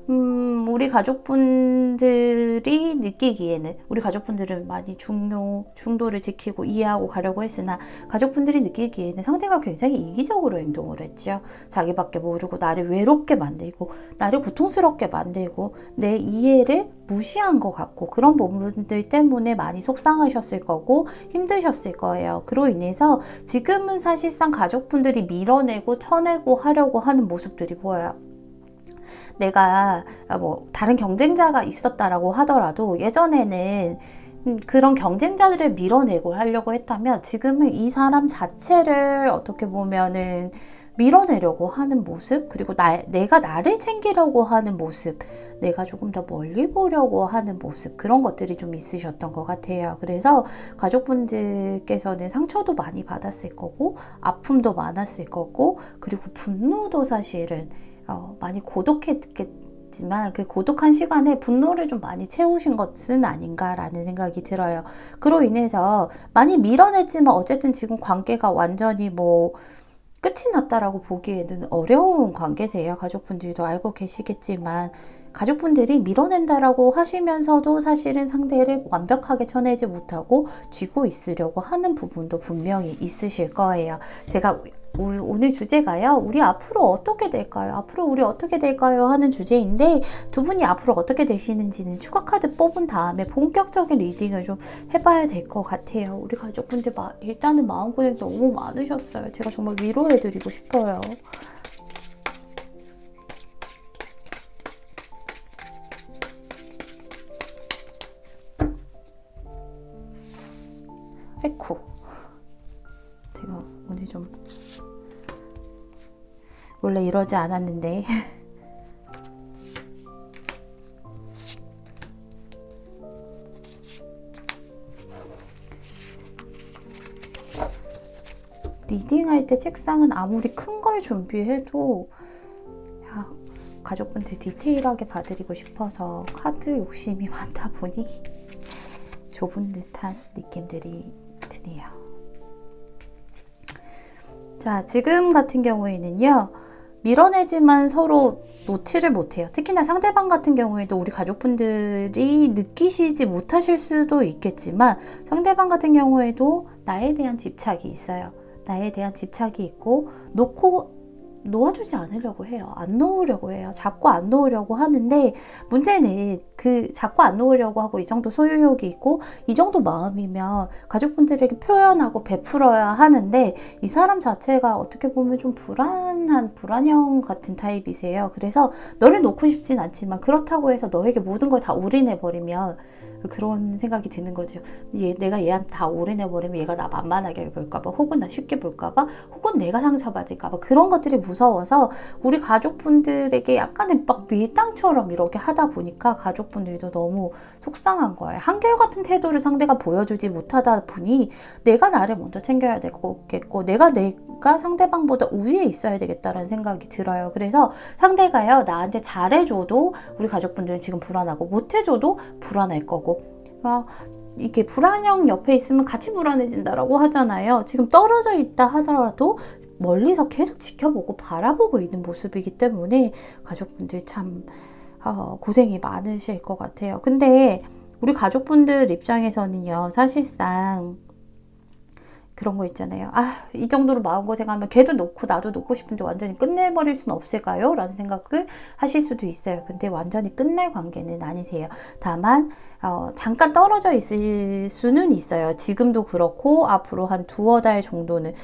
우리 가족분들이 느끼기에는, 우리 가족분들은 많이 중도를 지키고 이해하고 가려고 했으나 가족분들이 느끼기에는 상대가 굉장히 이기적으로 행동을 했죠. 자기밖에 모르고 나를 외롭게 만들고 나를 고통스럽게 만들고 내 이해를 무시한 것 같고, 그런 부분들 때문에 많이 속상하셨을 거고 힘드셨을 거예요. 그로 인해서 지금은 사실상 가족분들이 밀어내고 쳐내고 하려고 하는 모습들이 보여요. 내가 뭐 다른 경쟁자가 있었다라고 하더라도 예전에는 그런 경쟁자들을 밀어내고 하려고 했다면, 지금은 이 사람 자체를 어떻게 보면은 밀어내려고 하는 모습, 그리고 내가 나를 챙기려고 하는 모습, 내가 조금 더 멀리 보려고 하는 모습, 그런 것들이 좀 있으셨던 것 같아요. 그래서 가족분들께서는 상처도 많이 받았을 거고 아픔도 많았을 거고, 그리고 분노도 사실은 많이 고독했겠지만 그 고독한 시간에 분노를 좀 많이 채우신 것은 아닌가라는 생각이 들어요. 그로 인해서 많이 밀어냈지만 어쨌든 지금 관계가 완전히 뭐 끝이 났다라고 보기에는 어려운 관계세요. 가족분들도 알고 계시겠지만 가족분들이 밀어낸다라고 하시면서도 사실은 상대를 완벽하게 쳐내지 못하고 쥐고 있으려고 하는 부분도 분명히 있으실 거예요. 제가 오늘 주제가요, 우리 앞으로 어떻게 될까요? 앞으로 우리 어떻게 될까요? 하는 주제인데, 두 분이 앞으로 어떻게 되시는지는 추가 카드 뽑은 다음에 본격적인 리딩을 좀 해봐야 될 것 같아요. 우리 가족분들 일단은 마음고생 너무 많으셨어요. 제가 정말 위로해드리고 싶어요. 아이쿠, 제가 오늘 좀 원래 이러지 않았는데 리딩할 때 책상은 아무리 큰 걸 준비해도 가족분들 디테일하게 봐드리고 싶어서 카드 욕심이 많다 보니 좁은 듯한 느낌들이 드네요. 자, 지금 같은 경우에는요, 밀어내지만 서로 놓지를 못해요. 특히나 상대방 같은 경우에도 우리 가족분들이 느끼시지 못하실 수도 있겠지만, 상대방 같은 경우에도 나에 대한 집착이 있어요. 나에 대한 집착이 있고 놓아주지 않으려고 해요. 안 놓으려고 해요. 자꾸 안 놓으려고 하는데, 문제는 그 자꾸 안 놓으려고 하고 이 정도 소유욕이 있고 이 정도 마음이면 가족분들에게 표현하고 베풀어야 하는데, 이 사람 자체가 어떻게 보면 좀 불안형 같은 타입이세요. 그래서 너를 놓고 싶진 않지만 그렇다고 해서 너에게 모든 걸 다 올인해버리면 그런 생각이 드는 거죠. 내가 얘한테 다 올인해버리면 얘가 나 만만하게 볼까봐, 혹은 나 쉽게 볼까봐, 혹은 내가 상처받을까봐, 그런 것들이 무서워서 우리 가족분들에게 약간의 막 밀당처럼 이렇게 하다 보니까 가족분들도 너무 속상한 거예요. 한결같은 태도를 상대가 보여주지 못하다 보니 내가 나를 먼저 챙겨야 되겠고 내가 상대방보다 우위에 있어야 되겠다라는 생각이 들어요. 그래서 상대가요, 나한테 잘해줘도 우리 가족분들은 지금 불안하고, 못해줘도 불안할 거고, 이게 불안형 옆에 있으면 같이 불안해진다라고 하잖아요. 지금 떨어져 있다 하더라도 멀리서 계속 지켜보고 바라보고 있는 모습이기 때문에 가족분들 참 고생이 많으실 것 같아요. 근데 우리 가족분들 입장에서는요, 사실상 그런 거 있잖아요. 이 정도로 마음고생하면 걔도 놓고 나도 놓고 싶은데 완전히 끝내버릴 수는 없을까요? 라는 생각을 하실 수도 있어요. 근데 완전히 끝낼 관계는 아니세요. 다만 잠깐 떨어져 있을 수는 있어요. 지금도 그렇고 앞으로 한두 달 정도는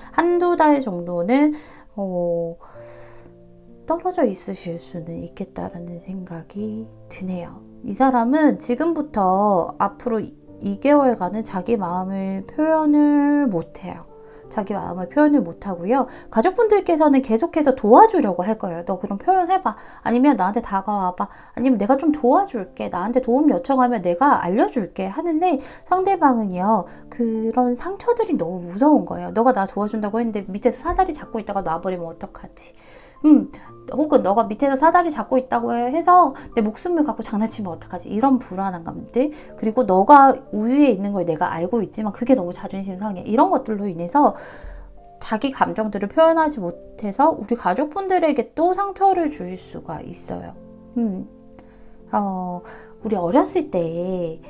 떨어져 있으실 수는 있겠다라는 생각이 드네요. 이 사람은 지금부터 앞으로 2개월간은 자기 마음을 표현을 못해요. 자기 마음을 표현을 못하고요. 가족분들께서는 계속해서 도와주려고 할 거예요. 너 그럼 표현해봐. 아니면 나한테 다가와봐. 아니면 내가 좀 도와줄게. 나한테 도움 요청하면 내가 알려줄게. 하는데 상대방은요, 그런 상처들이 너무 무서운 거예요. 너가 나 도와준다고 했는데 밑에서 사다리 잡고 있다가 놔버리면 어떡하지? 혹은 너가 밑에서 사다리 잡고 있다고 해서 내 목숨을 갖고 장난치면 어떡하지? 이런 불안한 감들, 그리고 너가 우위에 있는 걸 내가 알고 있지만 그게 너무 자존심 상해. 이런 것들로 인해서 자기 감정들을 표현하지 못해서 우리 가족분들에게 또 상처를 줄 수가 있어요. 우리 어렸을 때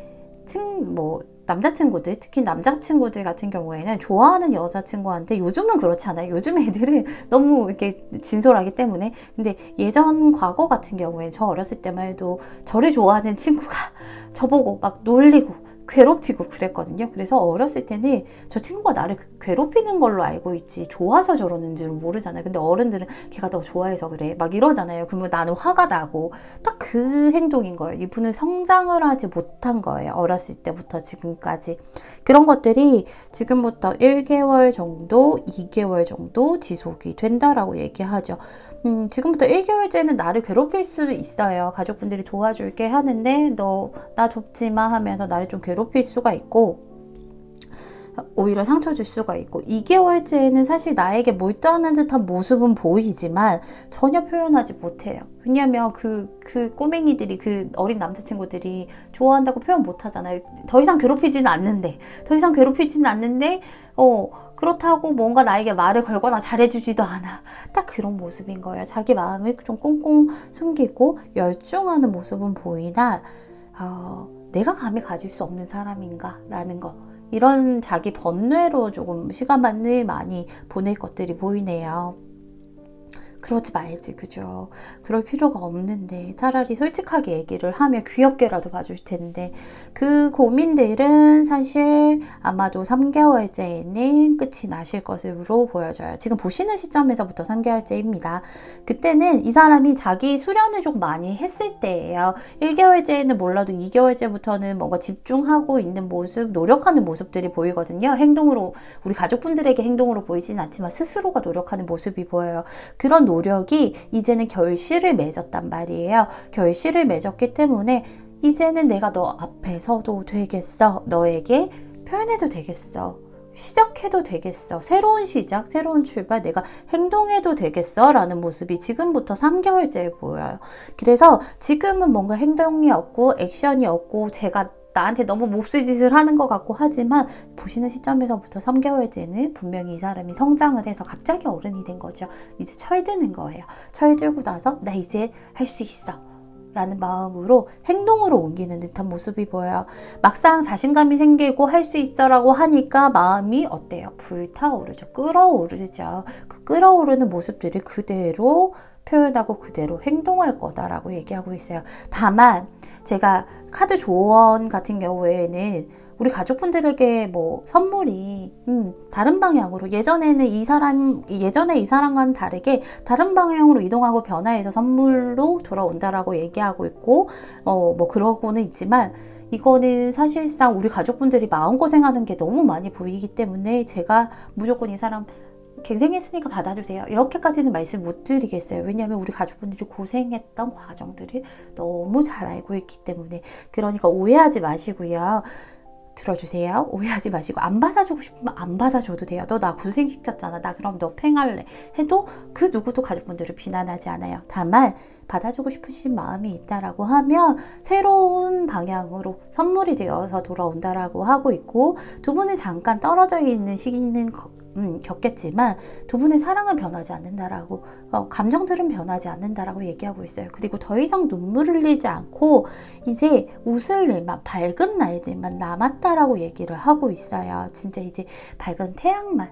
남자친구들, 특히 남자친구들 같은 경우에는 좋아하는 여자친구한테, 요즘은 그렇지 않아요. 요즘 애들은 너무 이렇게 진솔하기 때문에. 근데 예전 과거 같은 경우에 저 어렸을 때만 해도 저를 좋아하는 친구가 저보고 막 놀리고 괴롭히고 그랬거든요. 그래서 어렸을 때는 저 친구가 나를 괴롭히는 걸로 알고 있지 좋아서 저러는 줄은 모르잖아요. 근데 어른들은 걔가 너 좋아해서 그래 막 이러잖아요. 그러면 나는 화가 나고, 딱 그 행동인 거예요. 이분은 성장을 하지 못한 거예요. 어렸을 때부터 지금까지. 그런 것들이 지금부터 1개월 정도, 2개월 정도 지속이 된다라고 얘기하죠. 지금부터 1개월째는 나를 괴롭힐 수도 있어요. 가족분들이 도와줄게 하는데 너 나 돕지 마 하면서 나를 좀 괴롭힐 수가 있고, 오히려 상처 줄 수가 있고, 2개월째에는 사실 나에게 몰두하는 듯한 모습은 보이지만 전혀 표현하지 못해요. 왜냐면 그 꼬맹이들이, 그 어린 남자친구들이 좋아한다고 표현 못 하잖아요. 더 이상 괴롭히지는 않는데 그렇다고 뭔가 나에게 말을 걸거나 잘해주지도 않아. 딱 그런 모습인 거예요. 자기 마음을 좀 꽁꽁 숨기고 열중하는 모습은 보이나, 내가 감히 가질 수 없는 사람인가 라는 거, 이런 자기 번뇌로 조금 시간만을 많이 보낼 것들이 보이네요. 그러지 말지, 그죠? 그럴 필요가 없는데 차라리 솔직하게 얘기를 하면 귀엽게라도 봐줄 텐데, 그 고민들은 사실 아마도 3개월째에는 끝이 나실 것으로 보여져요. 지금 보시는 시점에서부터 3개월째입니다. 그때는 이 사람이 자기 수련을 좀 많이 했을 때예요. 1개월째에는 몰라도 2개월째부터는 뭔가 집중하고 있는 모습, 노력하는 모습들이 보이거든요. 행동으로, 우리 가족분들에게 행동으로 보이진 않지만 스스로가 노력하는 모습이 보여요. 그런 노력이 이제는 결실을 맺었단 말이에요. 결실을 맺었기 때문에 이제는 내가 너 앞에 서도 되겠어. 너에게 표현해도 되겠어. 시작해도 되겠어. 새로운 시작, 새로운 출발, 내가 행동해도 되겠어 라는 모습이 지금부터 3개월째에 보여요. 그래서 지금은 뭔가 행동이 없고 액션이 없고 제가 나한테 너무 몹쓸 짓을 하는 것 같고 하지만, 보시는 시점에서부터 3개월째는 분명히 이 사람이 성장을 해서 갑자기 어른이 된 거죠. 이제 철드는 거예요. 철들고 나서 나 이제 할 수 있어 라는 마음으로 행동으로 옮기는 듯한 모습이 보여요. 막상 자신감이 생기고 할 수 있어 라고 하니까 마음이 어때요? 불타오르죠. 끓어오르죠. 그 끓어오르는 모습들을 그대로 표현하고 그대로 행동할 거다라고 얘기하고 있어요. 다만 제가 카드 조언 같은 경우에는 우리 가족분들에게 선물이 다른 방향으로, 예전에 이 사람과는 다르게 다른 방향으로 이동하고 변화해서 선물로 돌아온다라고 얘기하고 있고, 그러고는 있지만, 이거는 사실상 우리 가족분들이 마음고생하는 게 너무 많이 보이기 때문에 제가 무조건 이 사람 갱생했으니까 받아주세요, 이렇게까지는 말씀 못 드리겠어요. 왜냐하면 우리 가족분들이 고생했던 과정들을 너무 잘 알고 있기 때문에. 그러니까 오해하지 마시고요. 들어주세요. 오해하지 마시고, 안 받아주고 싶으면 안 받아줘도 돼요. 너 나 고생시켰잖아, 나 그럼 너 팽할래 해도 그 누구도 가족분들을 비난하지 않아요. 다만 받아주고 싶으신 마음이 있다라고 하면 새로운 방향으로 선물이 되어서 돌아온다라고 하고 있고, 두 분은 잠깐 떨어져 있는 시기는 겪겠지만 두 분의 사랑은 변하지 않는다라고, 감정들은 변하지 않는다라고 얘기하고 있어요. 그리고 더 이상 눈물을 흘리지 않고 이제 웃을 일만, 밝은 날들만 남았다라고 얘기를 하고 있어요. 진짜 이제 밝은 태양만.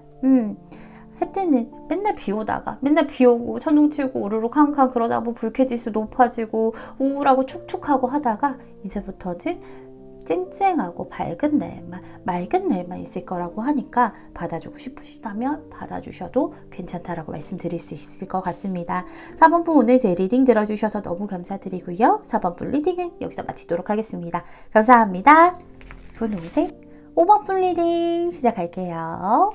해 때는 맨날 비 오다가, 맨날 비 오고 천둥 치고 우르르 캉캉 그러다 보면 불쾌지수 높아지고 우울하고 축축하고 하다가 이제부터는 쨍쨍하고 밝은 날만, 맑은 날만 있을 거라고 하니까 받아주고 싶으시다면 받아주셔도 괜찮다라고 말씀드릴 수 있을 것 같습니다. 4번분 오늘 제 리딩 들어주셔서 너무 감사드리고요. 4번분 리딩은 여기서 마치도록 하겠습니다. 감사합니다. 분홍색 5번분 리딩 시작할게요.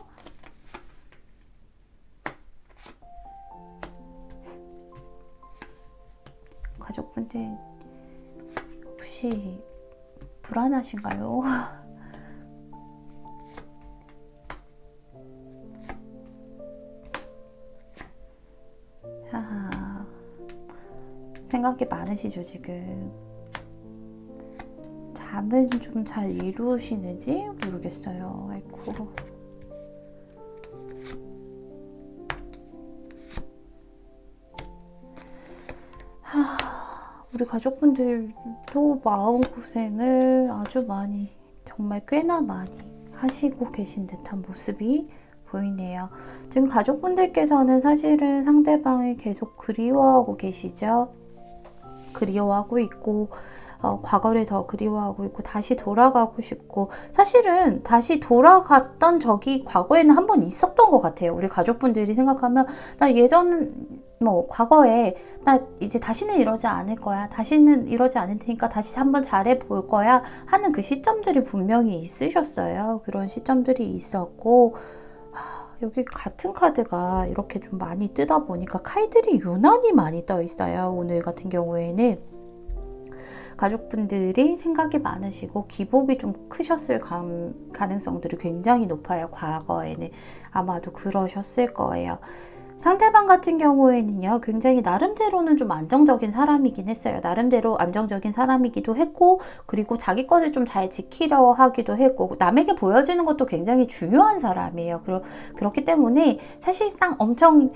가족분들 혹시 불안하신가요? 생각이 많으시죠, 지금. 잠은 좀 잘 이루시는지 모르겠어요. 아이고. 우리 가족분들도 마음고생을 아주 많이, 정말 꽤나 많이 하시고 계신 듯한 모습이 보이네요. 지금 가족분들께서는 사실은 상대방을 계속 그리워하고 계시죠. 그리워하고 있고, 과거를 더 그리워하고 있고, 다시 돌아가고 싶고, 사실은 다시 돌아갔던 적이 과거에는 한 번 있었던 것 같아요. 우리 가족분들이 생각하면, 나 예전, 과거에, 나 이제 다시는 이러지 않을 거야. 다시는 이러지 않을 테니까 다시 한번 잘해 볼 거야. 하는 그 시점들이 분명히 있으셨어요. 그런 시점들이 있었고, 여기 같은 카드가 이렇게 좀 많이 뜨다 보니까 칼들이 유난히 많이 떠 있어요. 오늘 같은 경우에는 가족분들이 생각이 많으시고 기복이 좀 크셨을 가능성들이 굉장히 높아요. 과거에는 아마도 그러셨을 거예요. 상대방 같은 경우에는요, 굉장히 나름대로는 좀 안정적인 사람이긴 했어요. 나름대로 안정적인 사람이기도 했고, 그리고 자기 것을 좀 잘 지키려 하기도 했고, 남에게 보여지는 것도 굉장히 중요한 사람이에요. 그렇기 때문에 사실상 엄청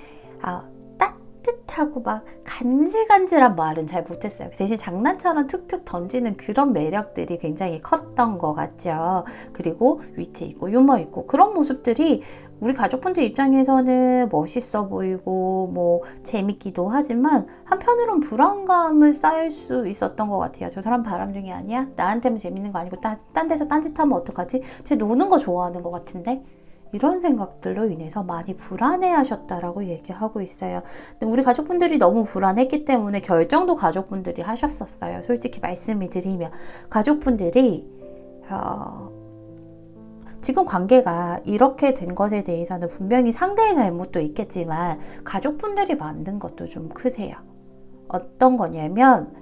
따뜻하고 막 간질간질한 말은 잘 못했어요. 대신 장난처럼 툭툭 던지는 그런 매력들이 굉장히 컸던 것 같죠. 그리고 위트 있고 유머 있고 그런 모습들이 우리 가족분들 입장에서는 멋있어 보이고 뭐 재밌기도 하지만 한편으론 불안감을 쌓일 수 있었던 것 같아요. 저 사람 바람둥이 아니야? 나한테만 재밌는 거 아니고 딴 데서 딴짓하면 어떡하지? 쟤 노는 거 좋아하는 것 같은데? 이런 생각들로 인해서 많이 불안해하셨다라고 얘기하고 있어요. 근데 우리 가족분들이 너무 불안했기 때문에 결정도 가족분들이 하셨었어요. 솔직히 말씀을 드리면 가족분들이 지금 관계가 이렇게 된 것에 대해서는 분명히 상대의 잘못도 있겠지만 가족분들이 만든 것도 좀 크세요. 어떤 거냐면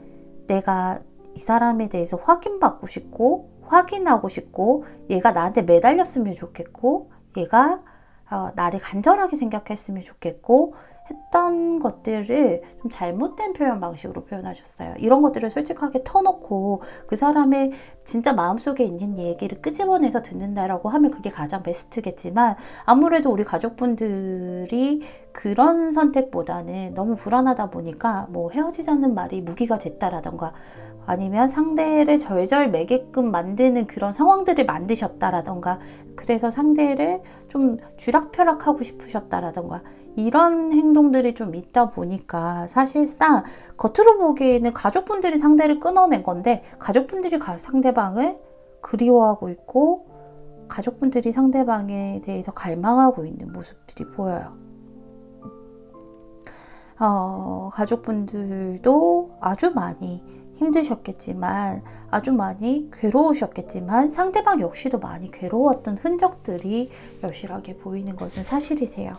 내가 이 사람에 대해서 확인받고 싶고 확인하고 싶고 얘가 나한테 매달렸으면 좋겠고 얘가 나를 간절하게 생각했으면 좋겠고 했던 것들을 좀 잘못된 표현 방식으로 표현하셨어요. 이런 것들을 솔직하게 터놓고 그 사람의 진짜 마음속에 있는 얘기를 끄집어내서 듣는다라고 하면 그게 가장 베스트겠지만 아무래도 우리 가족분들이 그런 선택보다는 너무 불안하다 보니까 뭐 헤어지자는 말이 무기가 됐다라던가 아니면 상대를 절절매게끔 만드는 그런 상황들을 만드셨다라던가 그래서 상대를 좀 쥐락펴락하고 싶으셨다라던가 이런 행동들이 좀 있다 보니까 사실상 겉으로 보기에는 가족분들이 상대를 끊어낸 건데 가족분들이 상대방을 그리워하고 있고 가족분들이 상대방에 대해서 갈망하고 있는 모습들이 보여요. 가족분들도 아주 많이 힘드셨겠지만 아주 많이 괴로우셨겠지만 상대방 역시도 많이 괴로웠던 흔적들이 여실하게 보이는 것은 사실이세요.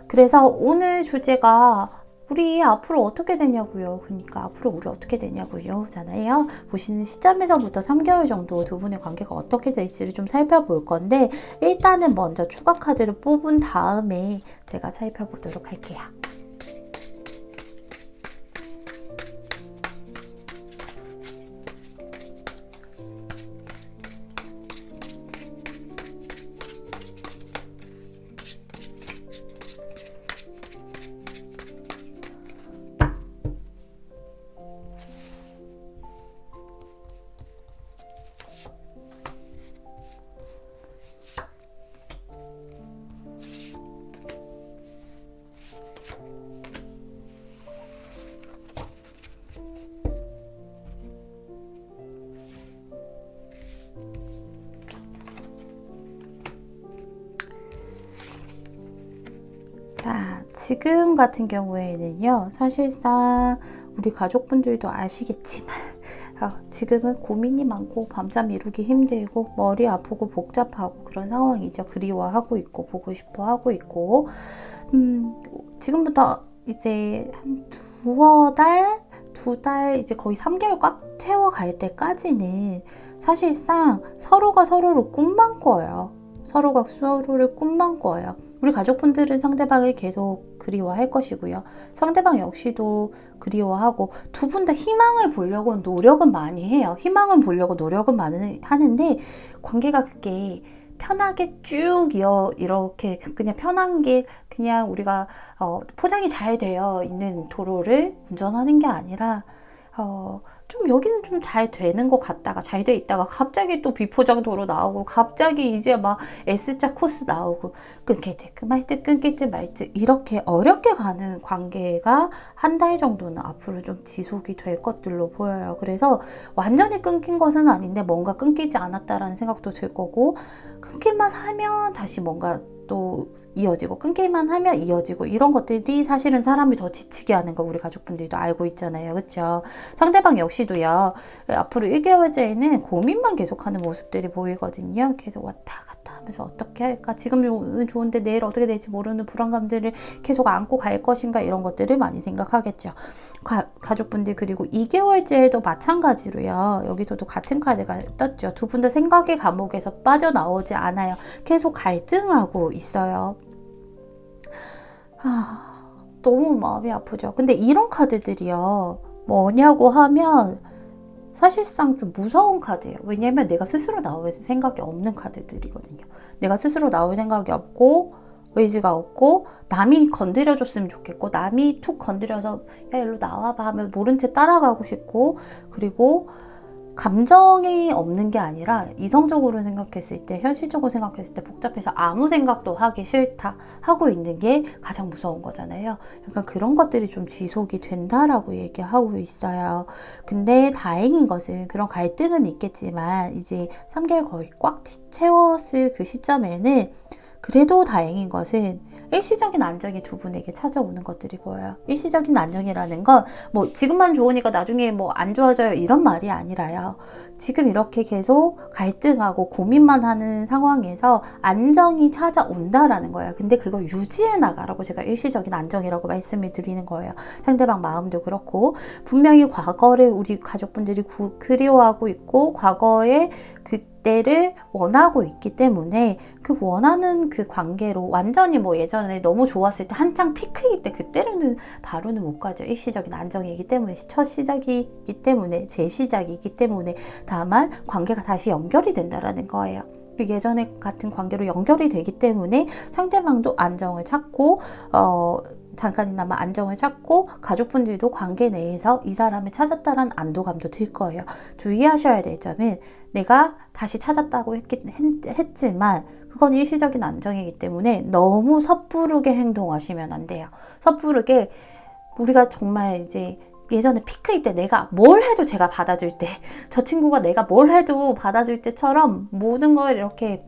그래서 오늘 주제가 우리 앞으로 어떻게 되냐고요. 그러니까 앞으로 우리 어떻게 되냐고요. 잖아요. 보시는 시점에서부터 3개월 정도 두 분의 관계가 어떻게 될지를 좀 살펴볼 건데 일단은 먼저 추가 카드를 뽑은 다음에 제가 살펴보도록 할게요. 자, 지금 같은 경우에는요, 사실상 우리 가족분들도 아시겠지만, 지금은 고민이 많고, 밤잠 이루기 힘들고, 머리 아프고, 복잡하고, 그런 상황이죠. 그리워하고 있고, 보고 싶어 하고 있고, 지금부터 이제 한 두 달, 이제 거의 3개월 꽉 채워갈 때까지는 사실상 서로가 서로를 꿈만 꿔요. 서로가 서로를 꿈만 꿔요. 우리 가족분들은 상대방을 계속 그리워할 것이고요. 상대방 역시도 그리워하고 두 분 다 희망을 보려고 노력은 많이 해요. 희망을 보려고 노력은 많이 하는데 관계가 그게 편하게 쭉 이렇게 그냥 편한 길 그냥 우리가 포장이 잘 되어 있는 도로를 운전하는 게 아니라 좀 여기는 좀 잘 되는 것 같다가 잘 돼 있다가 갑자기 또 비포장 도로 나오고 갑자기 이제 막 S자 코스 나오고 끊길 듯 말 듯 끊길 듯 말 듯 이렇게 어렵게 가는 관계가 한 달 정도는 앞으로 좀 지속이 될 것들로 보여요. 그래서 완전히 끊긴 것은 아닌데 뭔가 끊기지 않았다라는 생각도 들 거고 끊길만 하면 다시 뭔가 또 이어지고 끊기만 하면 이어지고 이런 것들이 사실은 사람을 더 지치게 하는 거 우리 가족분들도 알고 있잖아요. 그렇죠? 상대방 역시도요. 앞으로 1개월째에는 고민만 계속하는 모습들이 보이거든요. 계속 왔다 갔다 하면서 어떻게 할까? 지금은 좋은데 내일 어떻게 될지 모르는 불안감들을 계속 안고 갈 것인가 이런 것들을 많이 생각하겠죠. 가족분들 그리고 2개월째에도 마찬가지로요. 여기서도 같은 카드가 떴죠. 두 분 다 생각의 감옥에서 빠져나오지 않아요. 계속 갈등하고 있어요. 너무 마음이 아프죠. 근데 이런 카드들이요. 뭐냐고 하면 사실상 좀 무서운 카드예요. 왜냐면 내가 스스로 나올 생각이 없는 카드들이거든요. 내가 스스로 나올 생각이 없고 의지가 없고 남이 건드려줬으면 좋겠고 남이 툭 건드려서 야 일로 나와봐 하면 모른 채 따라가고 싶고 그리고 감정이 없는 게 아니라 이성적으로 생각했을 때 현실적으로 생각했을 때 복잡해서 아무 생각도 하기 싫다 하고 있는 게 가장 무서운 거잖아요. 약간 그런 것들이 좀 지속이 된다라고 얘기하고 있어요. 근데 다행인 것은 그런 갈등은 있겠지만 이제 3개월 거의 꽉 채웠을 그 시점에는 그래도 다행인 것은 일시적인 안정이 두 분에게 찾아오는 것들이 보여요. 일시적인 안정이라는 건 뭐 지금만 좋으니까 나중에 뭐 안 좋아져요 이런 말이 아니라요. 지금 이렇게 계속 갈등하고 고민만 하는 상황에서 안정이 찾아온다라는 거예요. 근데 그걸 유지해 나가라고 제가 일시적인 안정이라고 말씀을 드리는 거예요. 상대방 마음도 그렇고 분명히 과거를 우리 가족분들이 그리워하고 있고 과거에 그때를 원하고 있기 때문에 그 원하는 그 관계로 완전히 뭐 예전에 너무 좋았을 때 한창 피크일 때 그때로는 바로는 못 가죠. 일시적인 안정이기 때문에 첫 시작이기 때문에 재시작이기 때문에 다만 관계가 다시 연결이 된다라는 거예요. 예전에 같은 관계로 연결이 되기 때문에 상대방도 안정을 찾고 잠깐이나마 안정을 찾고 가족분들도 관계 내에서 이 사람을 찾았다라는 안도감도 들 거예요. 주의하셔야 될 점은 내가 다시 찾았다고 했지만 그건 일시적인 안정이기 때문에 너무 섣부르게 행동하시면 안 돼요. 섣부르게 우리가 정말 이제 예전에 피크일 때 내가 뭘 해도 제가 받아줄 때 저 친구가 내가 뭘 해도 받아줄 때처럼 모든 걸 이렇게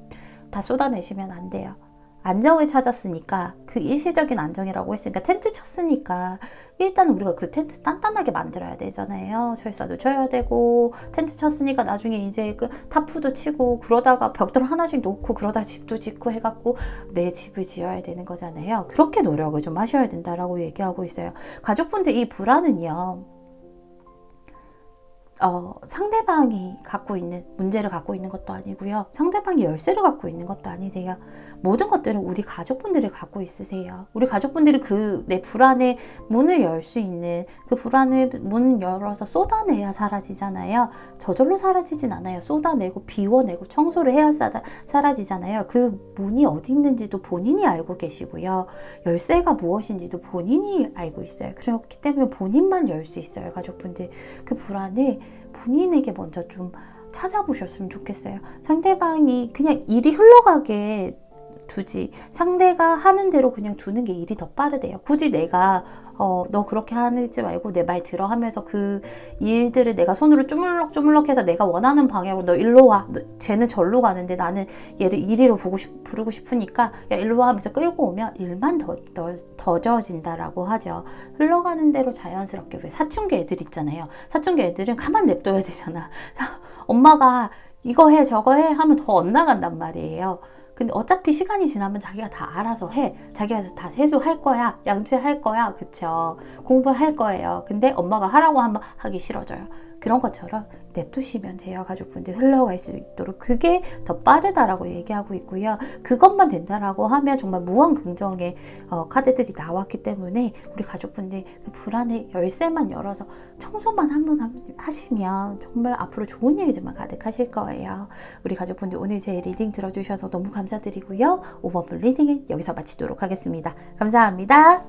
다 쏟아내시면 안 돼요. 안정을 찾았으니까 그 일시적인 안정이라고 했으니까 텐트 쳤으니까 일단 우리가 그 텐트 단단하게 만들어야 되잖아요. 철사도 쳐야 되고 텐트 쳤으니까 나중에 이제 그 타프도 치고 그러다가 벽돌 하나씩 놓고 그러다 집도 짓고 해갖고 내 집을 지어야 되는 거잖아요. 그렇게 노력을 좀 하셔야 된다라고 얘기하고 있어요. 가족분들 이 불안은요. 상대방이 갖고 있는 문제를 갖고 있는 것도 아니고요. 상대방이 열쇠를 갖고 있는 것도 아니세요. 모든 것들은 우리 가족분들이 갖고 있으세요. 우리 가족분들이 그 내 불안의 문을 열 수 있는 그 불안을 문 열어서 쏟아내야 사라지잖아요. 저절로 사라지진 않아요. 쏟아내고 비워내고 청소를 해야 사라지잖아요. 그 문이 어디 있는지도 본인이 알고 계시고요. 열쇠가 무엇인지도 본인이 알고 있어요. 그렇기 때문에 본인만 열 수 있어요. 가족분들 그 불안을 본인에게 먼저 좀 찾아보셨으면 좋겠어요. 상대방이 그냥 일이 흘러가게 두지 상대가 하는 대로 그냥 두는 게 일이 더 빠르대요. 굳이 내가 너 그렇게 하지 말고 내 말 들어 하면서 그 일들을 내가 손으로 쪼물럭쪼물럭 해서 내가 원하는 방향으로 너 일로 와. 쟤는 절로 가는데 나는 얘를 이리로 부르고 싶으니까 야 일로 와 하면서 끌고 오면 일만 더 져진다라고 하죠. 흘러가는 대로 자연스럽게 왜 사춘기 애들 있잖아요. 사춘기 애들은 가만 냅둬야 되잖아. 엄마가 이거 해 저거 해 하면 더 엇나간단 말이에요. 근데 어차피 시간이 지나면 자기가 다 알아서 해. 자기가 다 세수할 거야. 양치할 거야. 그쵸? 공부할 거예요. 근데 엄마가 하라고 하면 하기 싫어져요. 그런 것처럼 냅두시면 돼요. 가족분들 흘러갈 수 있도록. 그게 더 빠르다라고 얘기하고 있고요. 그것만 된다라고 하면 정말 무한 긍정의 카드들이 나왔기 때문에 우리 가족분들 그 불안의 열쇠만 열어서 청소만 한번 하시면 정말 앞으로 좋은 일들만 가득하실 거예요. 우리 가족분들 오늘 제 리딩 들어주셔서 너무 감사드리고요. 5번 분 리딩은 여기서 마치도록 하겠습니다. 감사합니다.